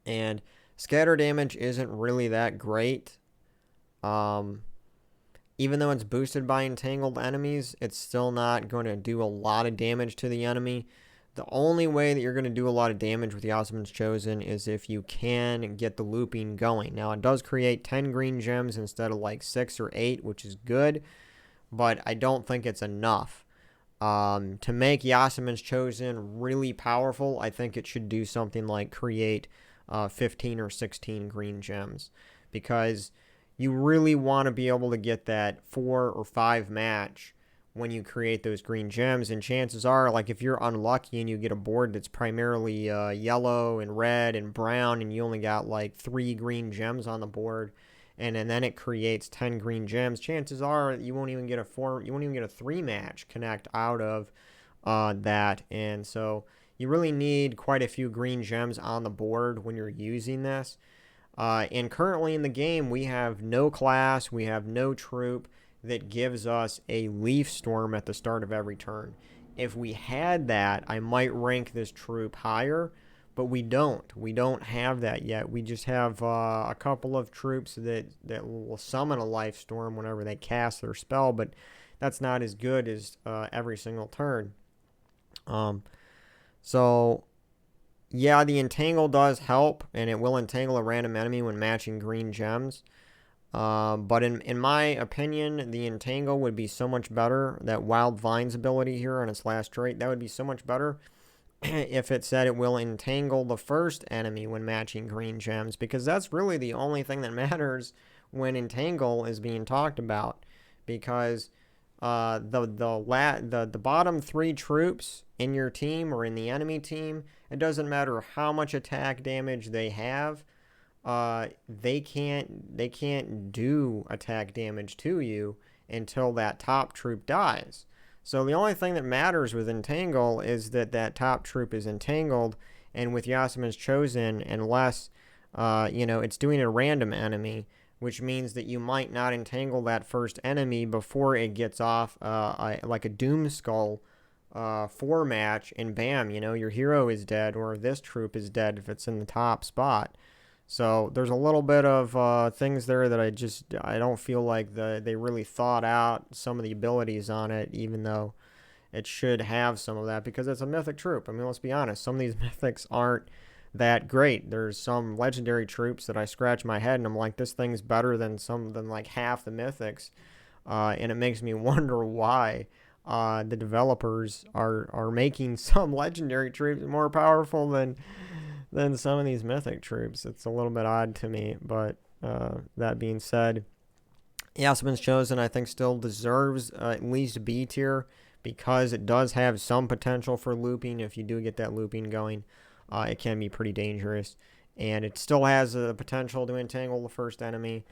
And scatter damage isn't really that great. Even though it's boosted by entangled enemies, it's still not going to do a lot of damage to the enemy. The only way that you're going to do a lot of damage with Yasmine's Chosen is if you can get the looping going. Now, it does create 10 green gems instead of like 6 or 8, which is good, but I don't think it's enough. To make Yasmine's Chosen really powerful, I think it should do something like create 15 or 16 green gems, because you really want to be able to get that 4 or 5 match when you create those green gems. And chances are, like, if you're unlucky and you get a board that's primarily yellow and red and brown, and you only got like 3 green gems on the board, and then it creates 10 green gems, chances are you won't even get a 3 match connect out of that. And so you really need quite a few green gems on the board when you're using this. And currently in the game, we have no class, we have no troop that gives us a Leaf Storm at the start of every turn. If we had that, I might rank this troop higher, but we don't. We don't have that yet. We just have a couple of troops that will summon a Life Storm whenever they cast their spell, but that's not as good as every single turn. So, yeah, the Entangle does help, and it will entangle a random enemy when matching green gems. But in my opinion, the Entangle would be so much better. That Wild Vines ability here on its last trait, that would be so much better if it said it will entangle the first enemy when matching green gems, because that's really the only thing that matters when Entangle is being talked about. Because the bottom 3 troops in your team or in the enemy team, it doesn't matter how much attack damage they have. They can't do attack damage to you until that top troop dies. So the only thing that matters with Entangle is that top troop is entangled, and with Yasmine's Chosen, unless it's doing a random enemy, which means that you might not entangle that first enemy before it gets off like a Doom Skull 4 match, and bam, your hero is dead, or this troop is dead if it's in the top spot. So there's a little bit of things there that I don't feel like they really thought out some of the abilities on it, even though it should have some of that, because it's a Mythic troop. I mean, let's be honest, some of these Mythics aren't that great. There's some legendary troops that I scratch my head and I'm like, this thing's better than like half the Mythics, and it makes me wonder why the developers are making some legendary troops more powerful than some of these Mythic troops. It's a little bit odd to me, but that being said, Yasmine's Chosen, I think, still deserves at least B tier, because it does have some potential for looping. If you do get that looping going, it can be pretty dangerous, and it still has the potential to entangle the first enemy,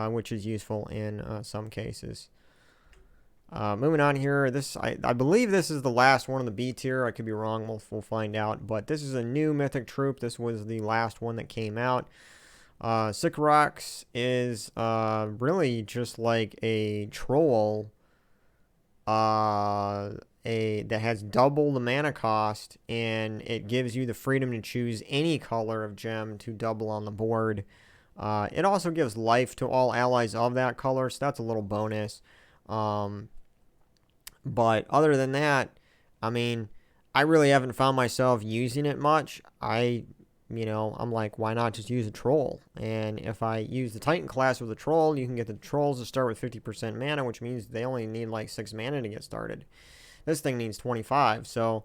which is useful in some cases. Moving on here, I believe this is the last one of the B tier. I could be wrong. We'll find out. But this is a new mythic troop. This was the last one that came out. Sycorax is really just like a troll that has double the mana cost, and it gives you the freedom to choose any color of gem to double on the board. It also gives life to all allies of that color, so that's a little bonus. But other than that, I mean, I really haven't found myself using it much. I'm like, why not just use a troll? And if I use the Titan class with a troll, you can get the trolls to start with 50% mana, which means they only need like 6 mana to get started. This thing needs 25, so,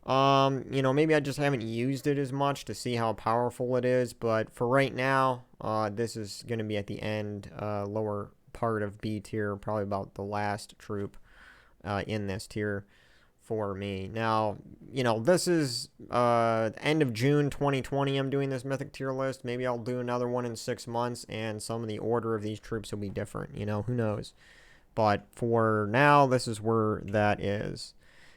maybe I just haven't used it as much to see how powerful it is, but for right now, this is going to be at the end, lower part of B tier, probably about the last troop in this tier for me. Now, this is end of June 2020. I'm doing this mythic tier list. Maybe I'll do another one in 6 months, and some of the order of these troops will be different. Who knows? But for now, this is where that is.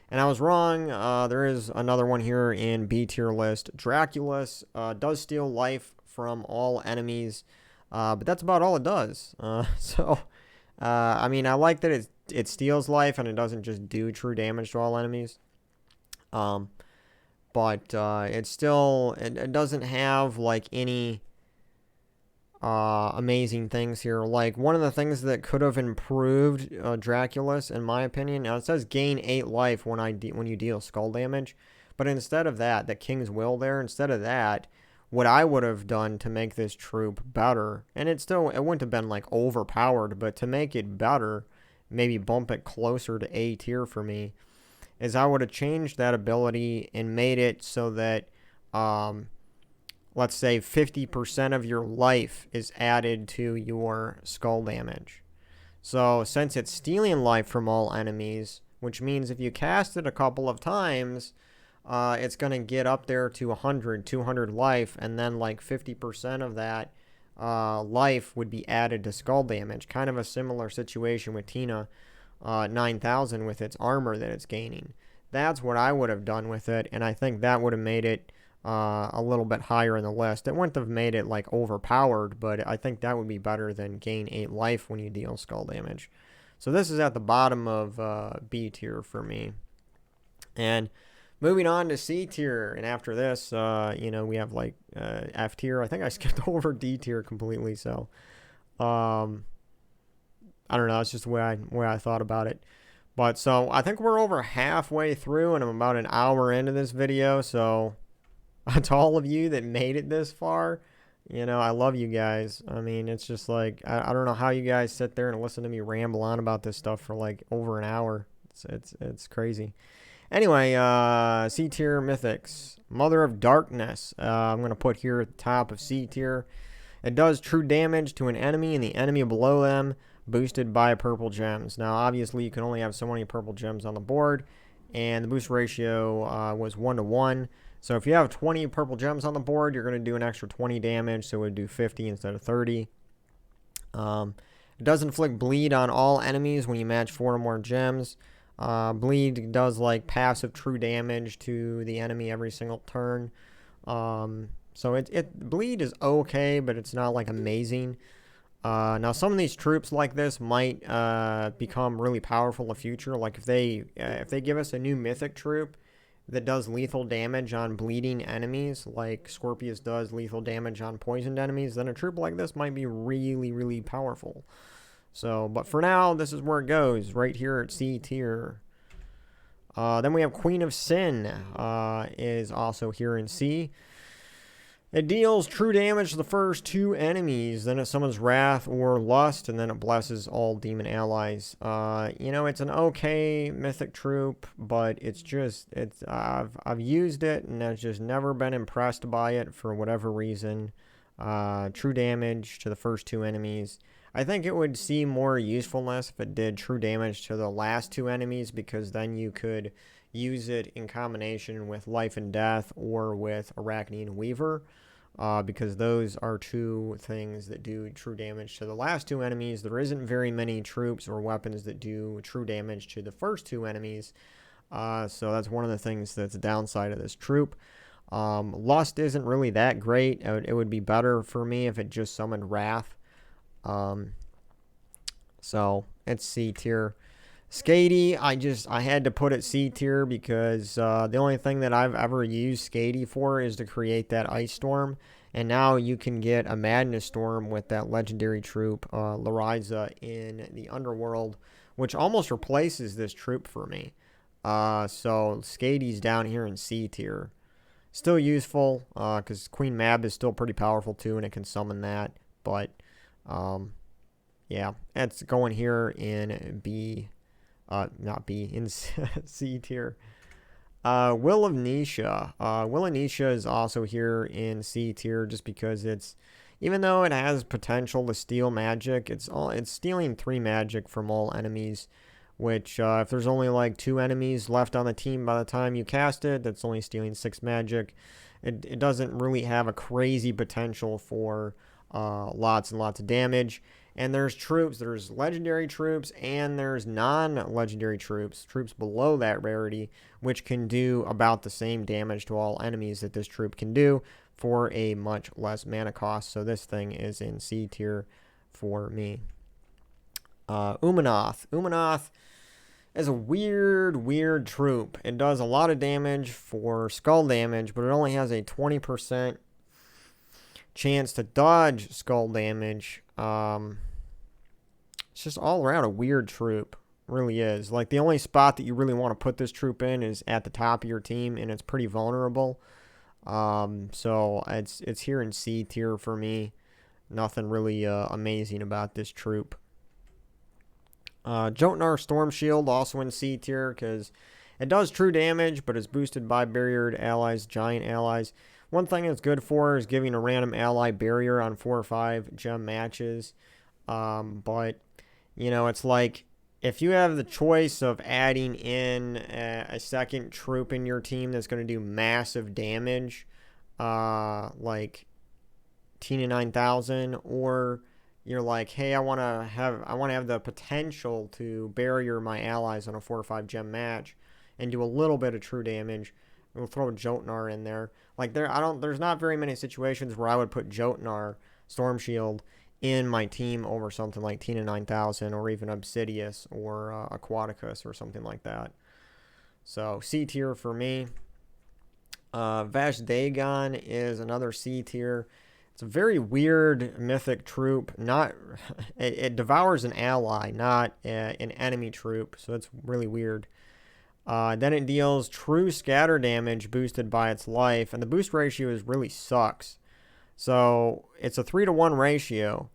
And I was wrong. There is another one here in B tier list. Draakulis does steal life from all enemies, but that's about all it does. I mean, I like that it steals life and it doesn't just do true damage to all enemies. But it doesn't have like any amazing things here. Like, one of the things that could have improved Draakulis, in my opinion, now it says gain 8 life when you deal skull damage, but instead of that, the King's Will there, instead of that, what I would have done to make this troop better, and it wouldn't have been like overpowered, but to make it better, maybe bump it closer to A tier for me, is I would have changed that ability and made it so that, let's say 50% of your life is added to your skull damage. So since it's stealing life from all enemies, which means if you cast it a couple of times, it's going to get up there to 100, 200 life, and then like 50% of that life would be added to skull damage. Kind of a similar situation with Tina 9000 with its armor that it's gaining. That's what I would have done with it, and I think that would have made it a little bit higher in the list. It wouldn't have made it like overpowered, but I think that would be better than gain 8 life when you deal skull damage. So this is at the bottom of B tier for me. And moving on to C tier, and after this, we have like F tier. I think I skipped over D tier completely, so I don't know. It's just the way I thought about it. But so I think we're over halfway through, and I'm about an hour into this video. So to all of you that made it this far, I love you guys. I mean, it's just like I don't know how you guys sit there and listen to me ramble on about this stuff for like over an hour. It's crazy. Anyway, C tier mythics. Mother of Darkness. I'm going to put here at the top of C tier. It does true damage to an enemy and the enemy below them, boosted by purple gems. Now, obviously, you can only have so many purple gems on the board, and the boost ratio was 1-to-1. So if you have 20 purple gems on the board, you're going to do an extra 20 damage, so it would do 50 instead of 30. It does inflict bleed on all enemies when you match 4 or more gems. Bleed does like passive true damage to the enemy every single turn. So bleed is okay, but it's not like amazing. Now some of these troops like this might become really powerful in the future. Like if they give us a new mythic troop that does lethal damage on bleeding enemies, like Scorpius does lethal damage on poisoned enemies, then a troop like this might be really, really powerful. So, but for now, this is where it goes, right here at C tier. Then we have Queen of Sin, is also here in C. It deals true damage to the first 2 enemies, then it summons Wrath or Lust, and then it blesses all demon allies. It's an okay mythic troop, but I've used it, and I've just never been impressed by it for whatever reason. True damage to the first 2 enemies. I think it would see more usefulness if it did true damage to the last 2 enemies, because then you could use it in combination with Life and Death or with Arachnaean Weaver. because those are two things that do true damage to the last two enemies. There isn't very many troops or weapons that do true damage to the first two enemies, so that's one of the things that's a downside of this troop. Lust isn't really that great. It would be better for me if it just summoned Wrath. So it's C tier. Skadi, I had to put it C tier because the only thing that I've ever used Skadi for is to create that Ice Storm. And now you can get a Madness Storm with that legendary troop, Laraiza, in the Underworld, which almost replaces this troop for me. So Skadi's down here in C tier. Still useful, because Queen Mab is still pretty powerful too, and it can summon that. But, yeah, it's going here in B. Not B, in C tier. Will of Nysha. Will of Nysha is also here in C tier just because it's, even though it has potential to steal magic, it's stealing 3 magic from all enemies, which if there's only like 2 enemies left on the team by the time you cast it, that's only stealing 6 magic. It doesn't really have a crazy potential for lots and lots of damage. And there's troops, there's legendary troops, and there's non-legendary troops below that rarity, which can do about the same damage to all enemies that this troop can do for a much less mana cost. So this thing is in C tier for me. Umenath. Umenath is a weird troop. It does a lot of damage for skull damage, but it only has a 20% chance to dodge skull damage. It's just all around a weird troop. Really is. Like, the only spot that you really want to put this troop in is at the top of your team, and it's pretty vulnerable. So it's here in C tier for me. Nothing really amazing about this troop. Jotnar Stormshield also in C tier because it does true damage, but it's boosted by barriered allies, giant allies. One thing it's good for is giving a random ally barrier on 4 or 5 gem matches. But, you know, it's like, if you have the choice of adding in a second troop in your team that's going to do massive damage, like Tina 9000, or you're like, hey, I want to have the potential to barrier my allies on a 4 or 5 gem match and do a little bit of true damage, we'll throw Jotnar in there. Like, there's not very many situations where I would put Jotnar Stormshield in my team over something like Tina 9000 or even Obsidius or Aquaticus or something like that. So C tier for me. Vash'Dagon is another C tier. It's a very weird mythic troop. It devours an ally, not an enemy troop. So that's really weird. Then it deals true scatter damage boosted by its life, and the boost ratio really sucks. So it's a 3-to-1 ratio.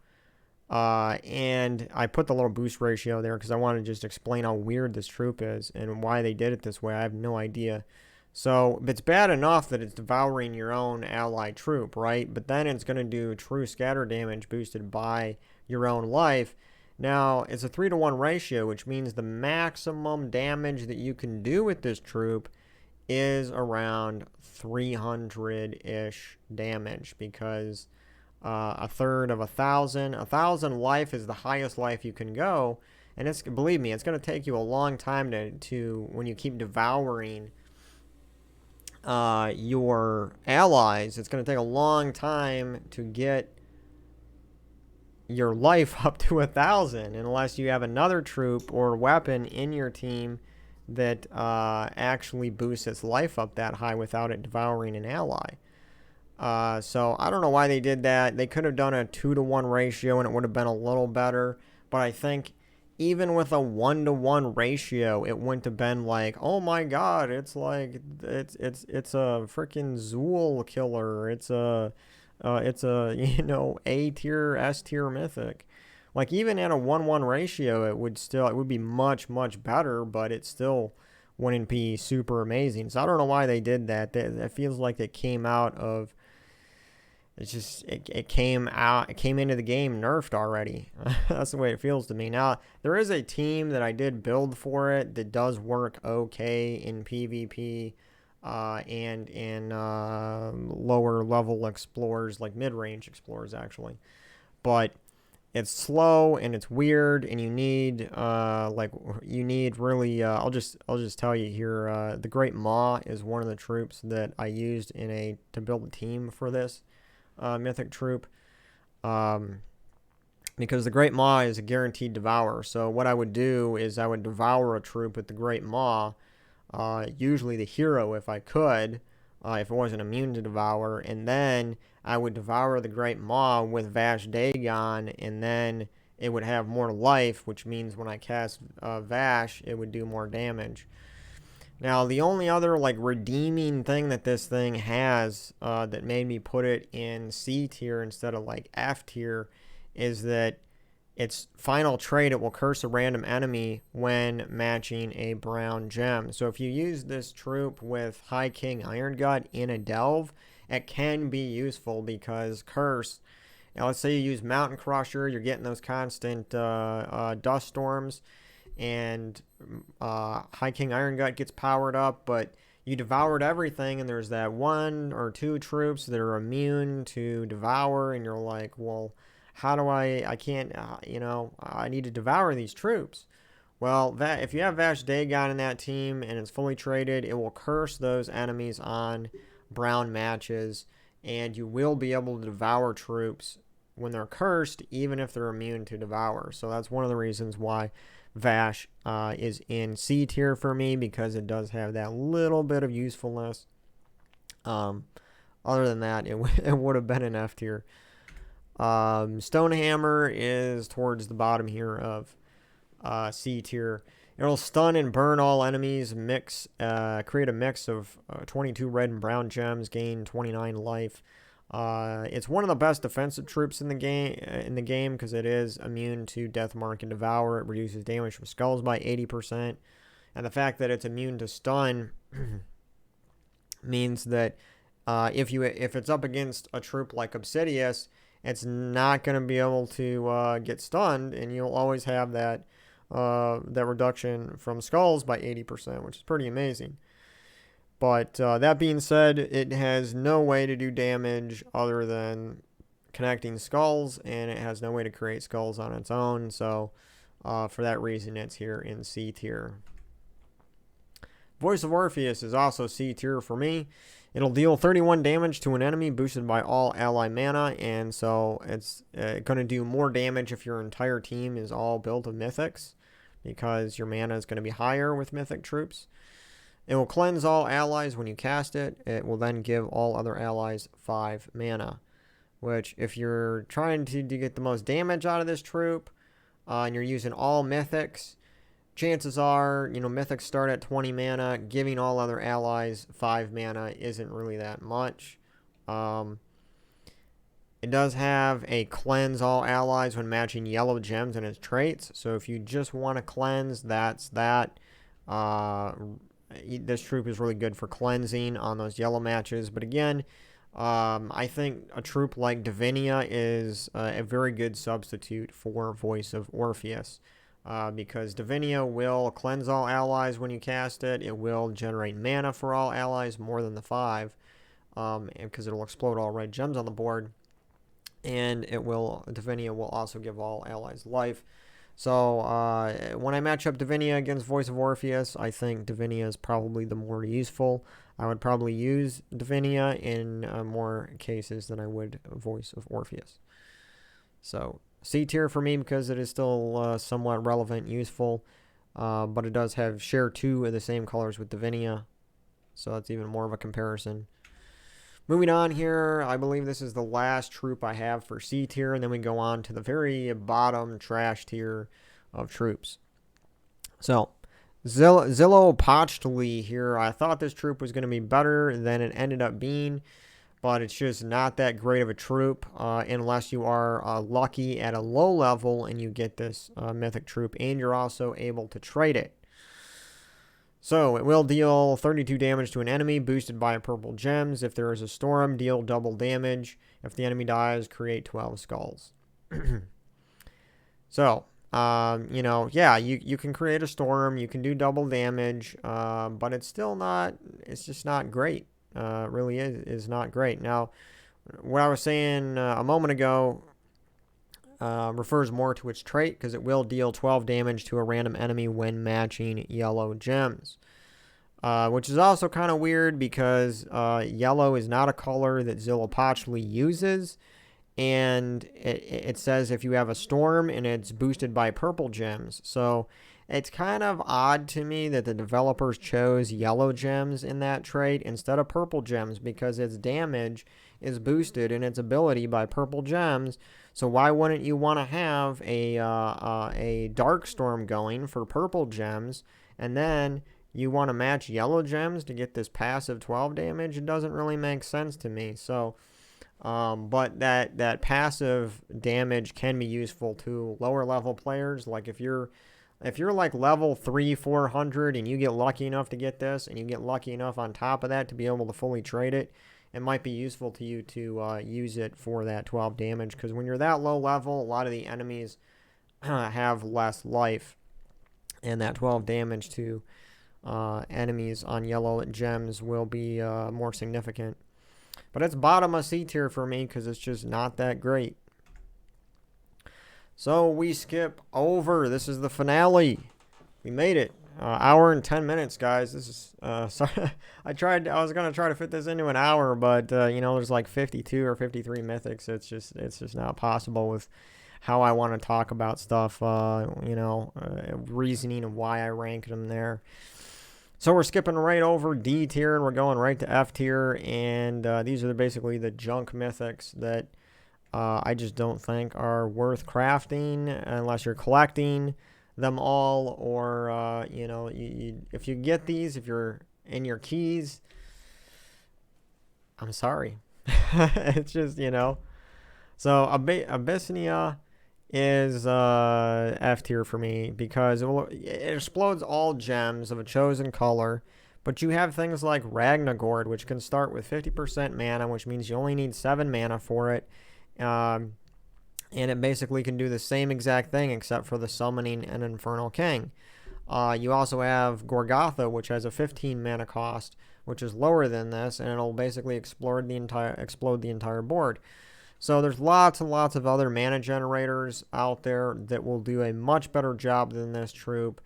And I put the little boost ratio there because I want to just explain how weird this troop is and why they did it this way. I have no idea. So it's bad enough that it's devouring your own ally troop, right? But then it's going to do true scatter damage boosted by your own life. Now, it's a 3-to-1 ratio, which means the maximum damage that you can do with this troop is around 300-ish damage, because a third of 1,000. 1,000 life is the highest life you can go, and believe me, it's going to take you a long time to when you keep devouring your allies, it's going to take a long time to get your life up to 1,000 unless you have another troop or weapon in your team that actually boosts its life up that high without it devouring an ally. So I don't know why they did that. They could have done a 2-to-1 ratio and it would have been a little better, but I think even with a 1-to-1 ratio, it wouldn't have been like, oh my god, it's like it's a freaking Zuul killer. It's a A tier, S tier mythic. Like, even at a 1-1 ratio, it would be much better, but it still wouldn't be super amazing. So I don't know why they did that. It feels like it came out of, it came into the game nerfed already. That's the way it feels to me. Now, there is a team that I did build for it that does work okay in PvP. and in lower level explorers, like mid-range explorers actually. But it's slow and it's weird, and you need really I'll just tell you here, the Great Maw is one of the troops that I used to build a team for this mythic troop, because the Great Maw is a guaranteed devour. So what I would do is I would devour a troop with the Great Maw, usually the hero if I could, if it wasn't immune to devour, and then I would devour the Great Maw with Vash'Dagon, and then it would have more life, which means when I cast Vash, it would do more damage. Now, the only other redeeming thing that this thing has that made me put it in C tier instead of F tier is that its final trait, it will curse a random enemy when matching a brown gem. So if you use this troop with High King Irongut in a delve, it can be useful because curse. Now let's say you use Mountain Crusher, you're getting those constant dust storms, and High King Irongut gets powered up, but you devoured everything, and there's that 1 or 2 troops that are immune to devour, and you're like, well, how do I can't, I need to devour these troops. Well, if you have Vash'Dagon in that team and it's fully traded, it will curse those enemies on brown matches, and you will be able to devour troops when they're cursed, even if they're immune to devour. So that's one of the reasons why Vash is in C tier for me, because it does have that little bit of usefulness. Other than that, it would have been an F tier. Stonehammer is towards the bottom here of C tier. It'll stun and burn all enemies, create a mix of 22 red and brown gems, gain 29 life. It's one of the best defensive troops in the game because it is immune to Death Mark and Devour. It reduces damage from skulls by 80%. And the fact that it's immune to stun means that if it's up against a troop like Obsidius, it's not going to be able to get stunned, and you'll always have that reduction from skulls by 80%, which is pretty amazing. But that being said, it has no way to do damage other than connecting skulls, and it has no way to create skulls on its own. So for that reason, it's here in C tier. Voice of Orpheus is also C tier for me. It'll deal 31 damage to an enemy boosted by all ally mana, and so it's going to do more damage if your entire team is all built of mythics, because your mana is going to be higher with mythic troops. It will cleanse all allies when you cast it. It will then give all other allies 5 mana, which if you're trying to get the most damage out of this troop, and you're using all mythics, chances are, mythics start at 20 mana. Giving all other allies 5 mana isn't really that much. It does have a cleanse all allies when matching yellow gems in its traits. So if you just want to cleanse, that's that. This troop is really good for cleansing on those yellow matches. But again, I think a troop like Divinia is a very good substitute for Voice of Orpheus. Because Divinia will cleanse all allies when you cast it. It will generate mana for all allies, more than the 5, because it'll explode all red gems on the board. And Divinia will also give all allies life. So when I match up Divinia against Voice of Orpheus, I think Divinia is probably the more useful. I would probably use Divinia in more cases than I would Voice of Orpheus. So C tier for me because it is still somewhat relevant, useful, but it does have share 2 of the same colors with Divinia, so that's even more of a comparison. Moving on here, I believe this is the last troop I have for C tier, and then we go on to the very bottom trash tier of troops. So, Zillopochtli here, I thought this troop was going to be better than it ended up being, but it's just not that great of a troop unless you are lucky at a low level and you get this mythic troop, and you're also able to trade it. So it will deal 32 damage to an enemy boosted by purple gems. If there is a storm, deal double damage. If the enemy dies, create 12 skulls. So You know, yeah, you can create a storm, you can do double damage, but it's still not, it's just not great. Really is not great. Now, what I was saying a moment ago refers more to its trait, because it will deal 12 damage to a random enemy when matching yellow gems. Which is also kind of weird, because yellow is not a color that Zuul'Goth uses. And it says if you have a storm and it's boosted by purple gems. So it's kind of odd to me that the developers chose yellow gems in that trait instead of purple gems, because its damage is boosted in its ability by purple gems. So why wouldn't you want to have a dark storm going for purple gems, and then you want to match yellow gems to get this passive 12 damage? It doesn't really make sense to me. So but that passive damage can be useful to lower level players. Like if you're like level 300-400 and you get lucky enough to get this, and you get lucky enough on top of that to be able to fully trade it, it might be useful to you to use it for that 12 damage, because when you're that low level, a lot of the enemies have less life, and that 12 damage to enemies on yellow gems will be more significant. But it's bottom of C tier for me, because it's just not that great. So we skip over. This is the finale. We made it. Hour and 10 minutes, guys. This is sorry. I was gonna try to fit this into an hour, but you know, there's like 52 or 53 mythics. It's just not possible with how I want to talk about stuff. You know, reasoning of why I ranked them there. So we're skipping right over D tier, and we're going right to F tier, and these are basically the junk mythics that I just don't think are worth crafting unless you're collecting them all, or you know, if you get these, if you're in your keys, I'm sorry. It's just, you know. So Abyssinia is F tier for me, because it explodes all gems of a chosen color, but you have things like Arachnaean, which can start with 50% mana, which means you only need 7 mana for it, and it basically can do the same exact thing except for the summoning an Infernal King. You also have Gorgotha, which has a 15 mana cost, which is lower than this, and it'll basically explode the entire board. So there's lots and lots of other mana generators out there that will do a much better job than this troop.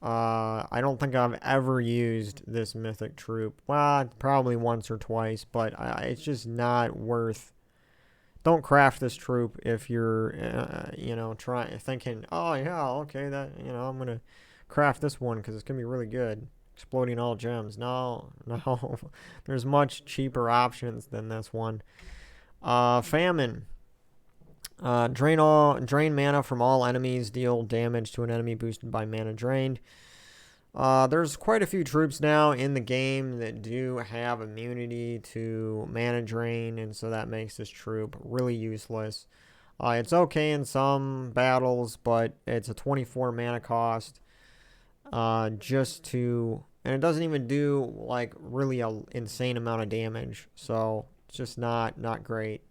I don't think I've ever used this mythic troop. Well, probably once or twice, but it's just not worth. Don't craft this troop if you're, you know, thinking, oh yeah, okay, that, you know, I'm gonna craft this one because it's gonna be really good, exploding all gems. No, there's much cheaper options than this one. Famine. Drain mana from all enemies. Deal damage to an enemy boosted by mana drained. There's quite a few troops now in the game that do have immunity to mana drain, and so that makes this troop really useless. It's okay in some battles, but it's a 24 mana cost. And it doesn't even do like really an insane amount of damage, so it's just not great.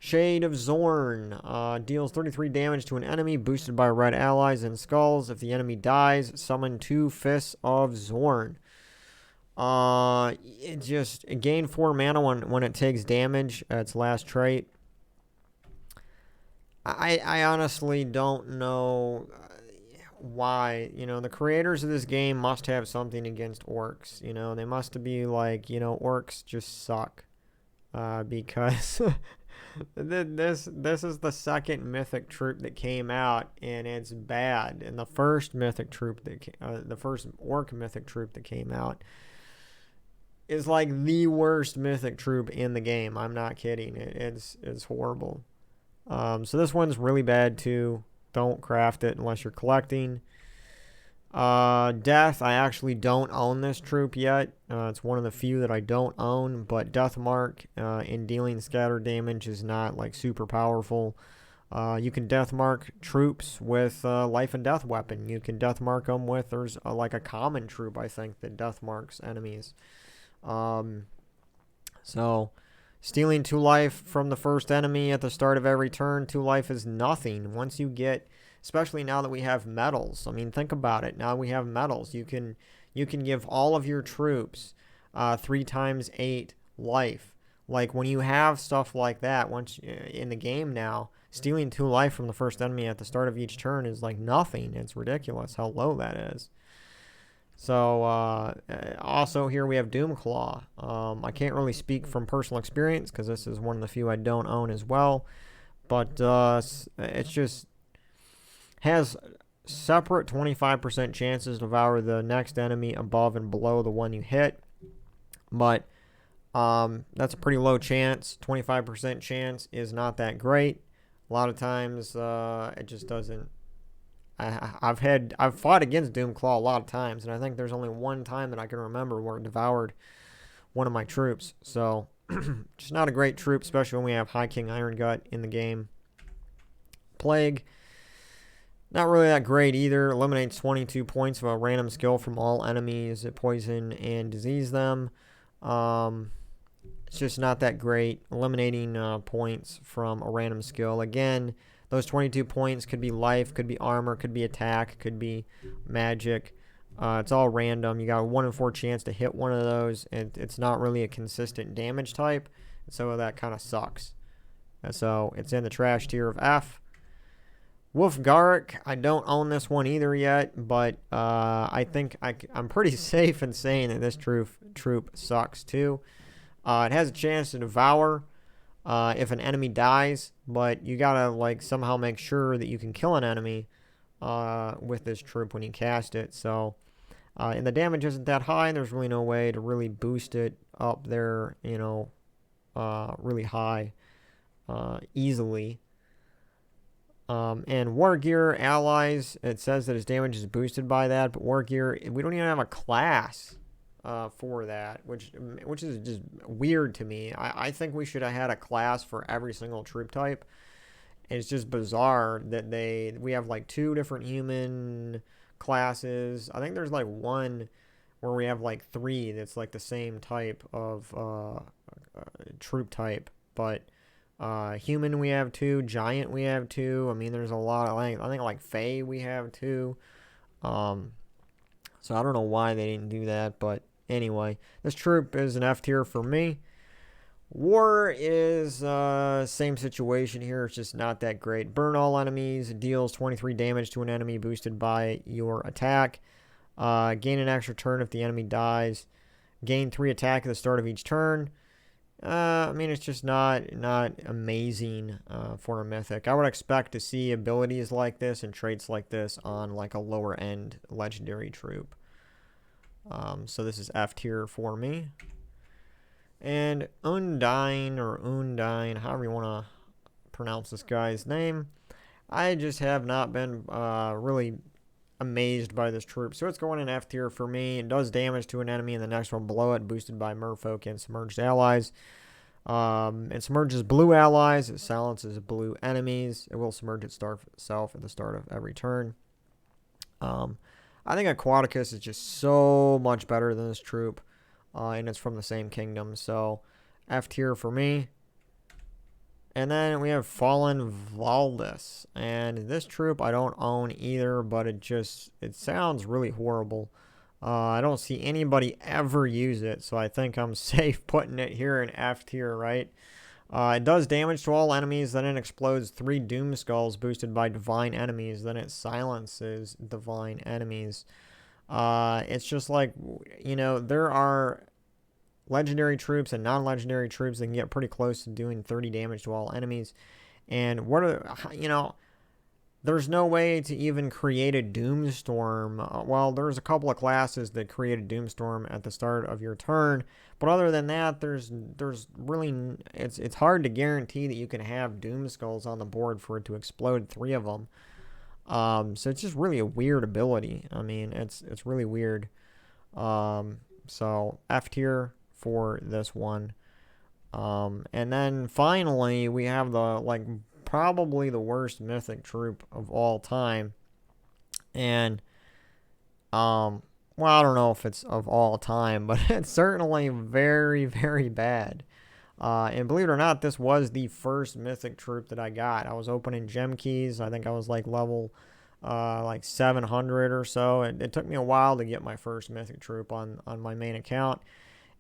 Shade of Zorn deals 33 damage to an enemy boosted by red allies and skulls. If the enemy dies, summon 2 Fists of Zorn. It gain 4 mana when it takes damage. Its last trait. I honestly don't know why. You know, the creators of this game must have something against orcs. You know, they must be like, you know, orcs just suck. Because this is the second mythic troop that came out, and it's bad. And the first mythic troop the first orc mythic troop that came out is like the worst mythic troop in the game. I'm not kidding. It's horrible. So this one's really bad too. Don't craft it unless you're collecting. Death, I actually don't own this troop yet. It's one of the few that I don't own, but Death Mark in dealing scatter damage is not like super powerful. You can Death Mark troops with Life and Death weapon. You can Death Mark them with, there's like a common troop, I think, that Death Marks enemies. So stealing 2 life from the first enemy at the start of every turn. 2 life is nothing. Once you get especially now that we have medals. I mean, think about it. Now we have medals. You can give all of your troops 3 times 8 life. Like, when you have stuff like that, once in the game now, stealing 2 life from the first enemy at the start of each turn is like nothing. It's ridiculous how low that is. So, also here we have Doomclaw. I can't really speak from personal experience because this is one of the few I don't own as well. But it's just has separate 25% chances to devour the next enemy above and below the one you hit. But that's a pretty low chance. 25% chance is not that great. A lot of times it just doesn't. I've fought against Doomclaw a lot of times, and I think there's only one time that I can remember where it devoured one of my troops. So, just not a great troop, especially when we have High King Irongut in the game. Plague, not really that great either. Eliminates 22 points of a random skill from all enemies that poison and disease them. It's just not that great. Eliminating points from a random skill. Again, those 22 points could be life, could be armor, could be attack, could be magic. It's all random. You got a 1 in 4 chance to hit one of those. It's not really a consistent damage type, so that kind of sucks. And so it's in the trash tier of F. Wolfgarrick, I don't own this one either yet, but I think I'm pretty safe in saying that this troop sucks too. It has a chance to devour if an enemy dies, but you gotta like somehow make sure that you can kill an enemy with this troop when you cast it. So, and the damage isn't that high, and there's really no way to really boost it up there, really high easily. And War Gear allies, it says that his damage is boosted by that, but War Gear, we don't even have a class for that, which is just weird to me. I think we should have had a class for every single troop type. It's just bizarre that we have like 2 different human classes. I think there's like one where we have like 3 that's like the same type of troop type, but human we have 2, giant we have 2. I mean, there's a lot of, I think like Fae we have 2. So I don't know why they didn't do that, but anyway, this troop is an F tier for me. War is same situation here. It's just not that great. Burn all enemies. It deals 23 damage to an enemy boosted by your attack. Gain an extra turn if the enemy dies. Gain 3 attack at the start of each turn. I mean, it's just not amazing for a mythic. I would expect to see abilities like this and traits like this on like a lower end legendary troop. So this is F tier for me. And Undine, however you want to pronounce this guy's name, I just have not been really amazed by this troop. So it's going in F tier for me. It does damage to an enemy in the next one below it, boosted by merfolk and submerged allies. It submerges blue allies. It silences blue enemies. It will submerge itself at the start of every turn. I think Aquaticus is just so much better than this troop. And it's from the same kingdom. So F tier for me. And then we have Fallen Valdis. And this troop I don't own either, but it sounds really horrible. I don't see anybody ever use it, so I think I'm safe putting it here in F tier, right? It does damage to all enemies, then it explodes 3 Doom Skulls boosted by divine enemies, then it silences divine enemies. It's just like, there are legendary troops and non-legendary troops that can get pretty close to doing 30 damage to all enemies. And there's no way to even create a Doomstorm. Well, there's a couple of classes that create a Doomstorm at the start of your turn, but other than that, there's really, it's hard to guarantee that you can have Doom Skulls on the board for it to explode 3 of them. So it's just really a weird ability. I mean, it's really weird. So F tier for this one. And then finally we have probably the worst mythic troop of all time. And well, I don't know if it's of all time, but it's certainly very, very bad. And believe it or not, this was the first Mythic troop that I got. I was opening gem keys. I think I was like level like 700 or so. It took me a while to get my first Mythic troop on my main account.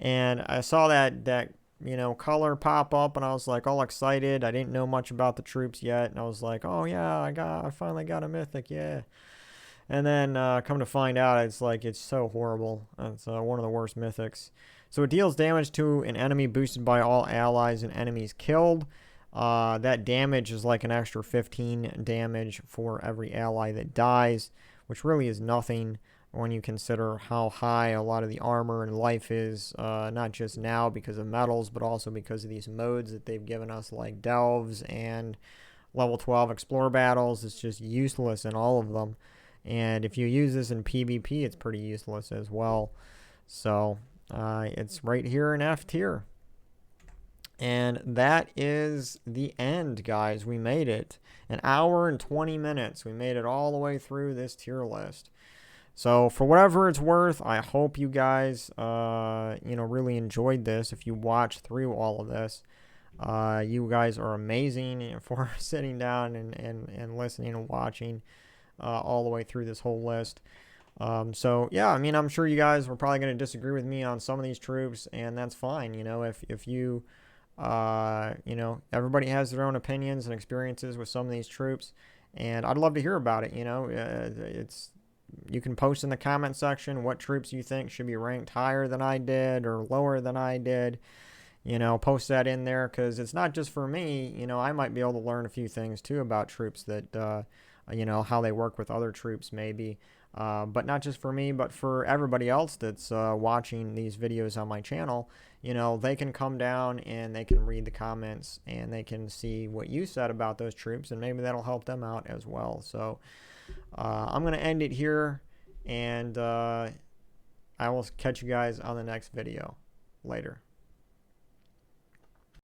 And I saw that color pop up, and I was like all excited. I didn't know much about the troops yet, and I was like, oh yeah, I finally got a Mythic, yeah. And then come to find out, it's so horrible. It's one of the worst Mythics. So it deals damage to an enemy boosted by all allies and enemies killed. That damage is like an extra 15 damage for every ally that dies, which really is nothing when you consider how high a lot of the armor and life is, not just now because of metals, but also because of these modes that they've given us, like Delves and level 12 Explore battles. It's just useless in all of them. And if you use this in PvP, it's pretty useless as well. So it's right here in F tier. And that is the end, guys. We made it. An hour and 20 minutes. We made it all the way through this tier list. So for whatever it's worth, I hope you guys, really enjoyed this. If you watched through all of this, you guys are amazing for sitting down and listening and watching all the way through this whole list. So yeah, I mean, I'm sure you guys were probably going to disagree with me on some of these troops, and that's fine. If you, everybody has their own opinions and experiences with some of these troops, and I'd love to hear about it. You can post in the comment section what troops you think should be ranked higher than I did or lower than I did. Post that in there, because it's not just for me. I might be able to learn a few things too about troops that, how they work with other troops maybe. But not just for me, but for everybody else that's watching these videos on my channel. They can come down and they can read the comments and they can see what you said about those troops, and maybe that'll help them out as well. So I'm going to end it here, and I will catch you guys on the next video. Later.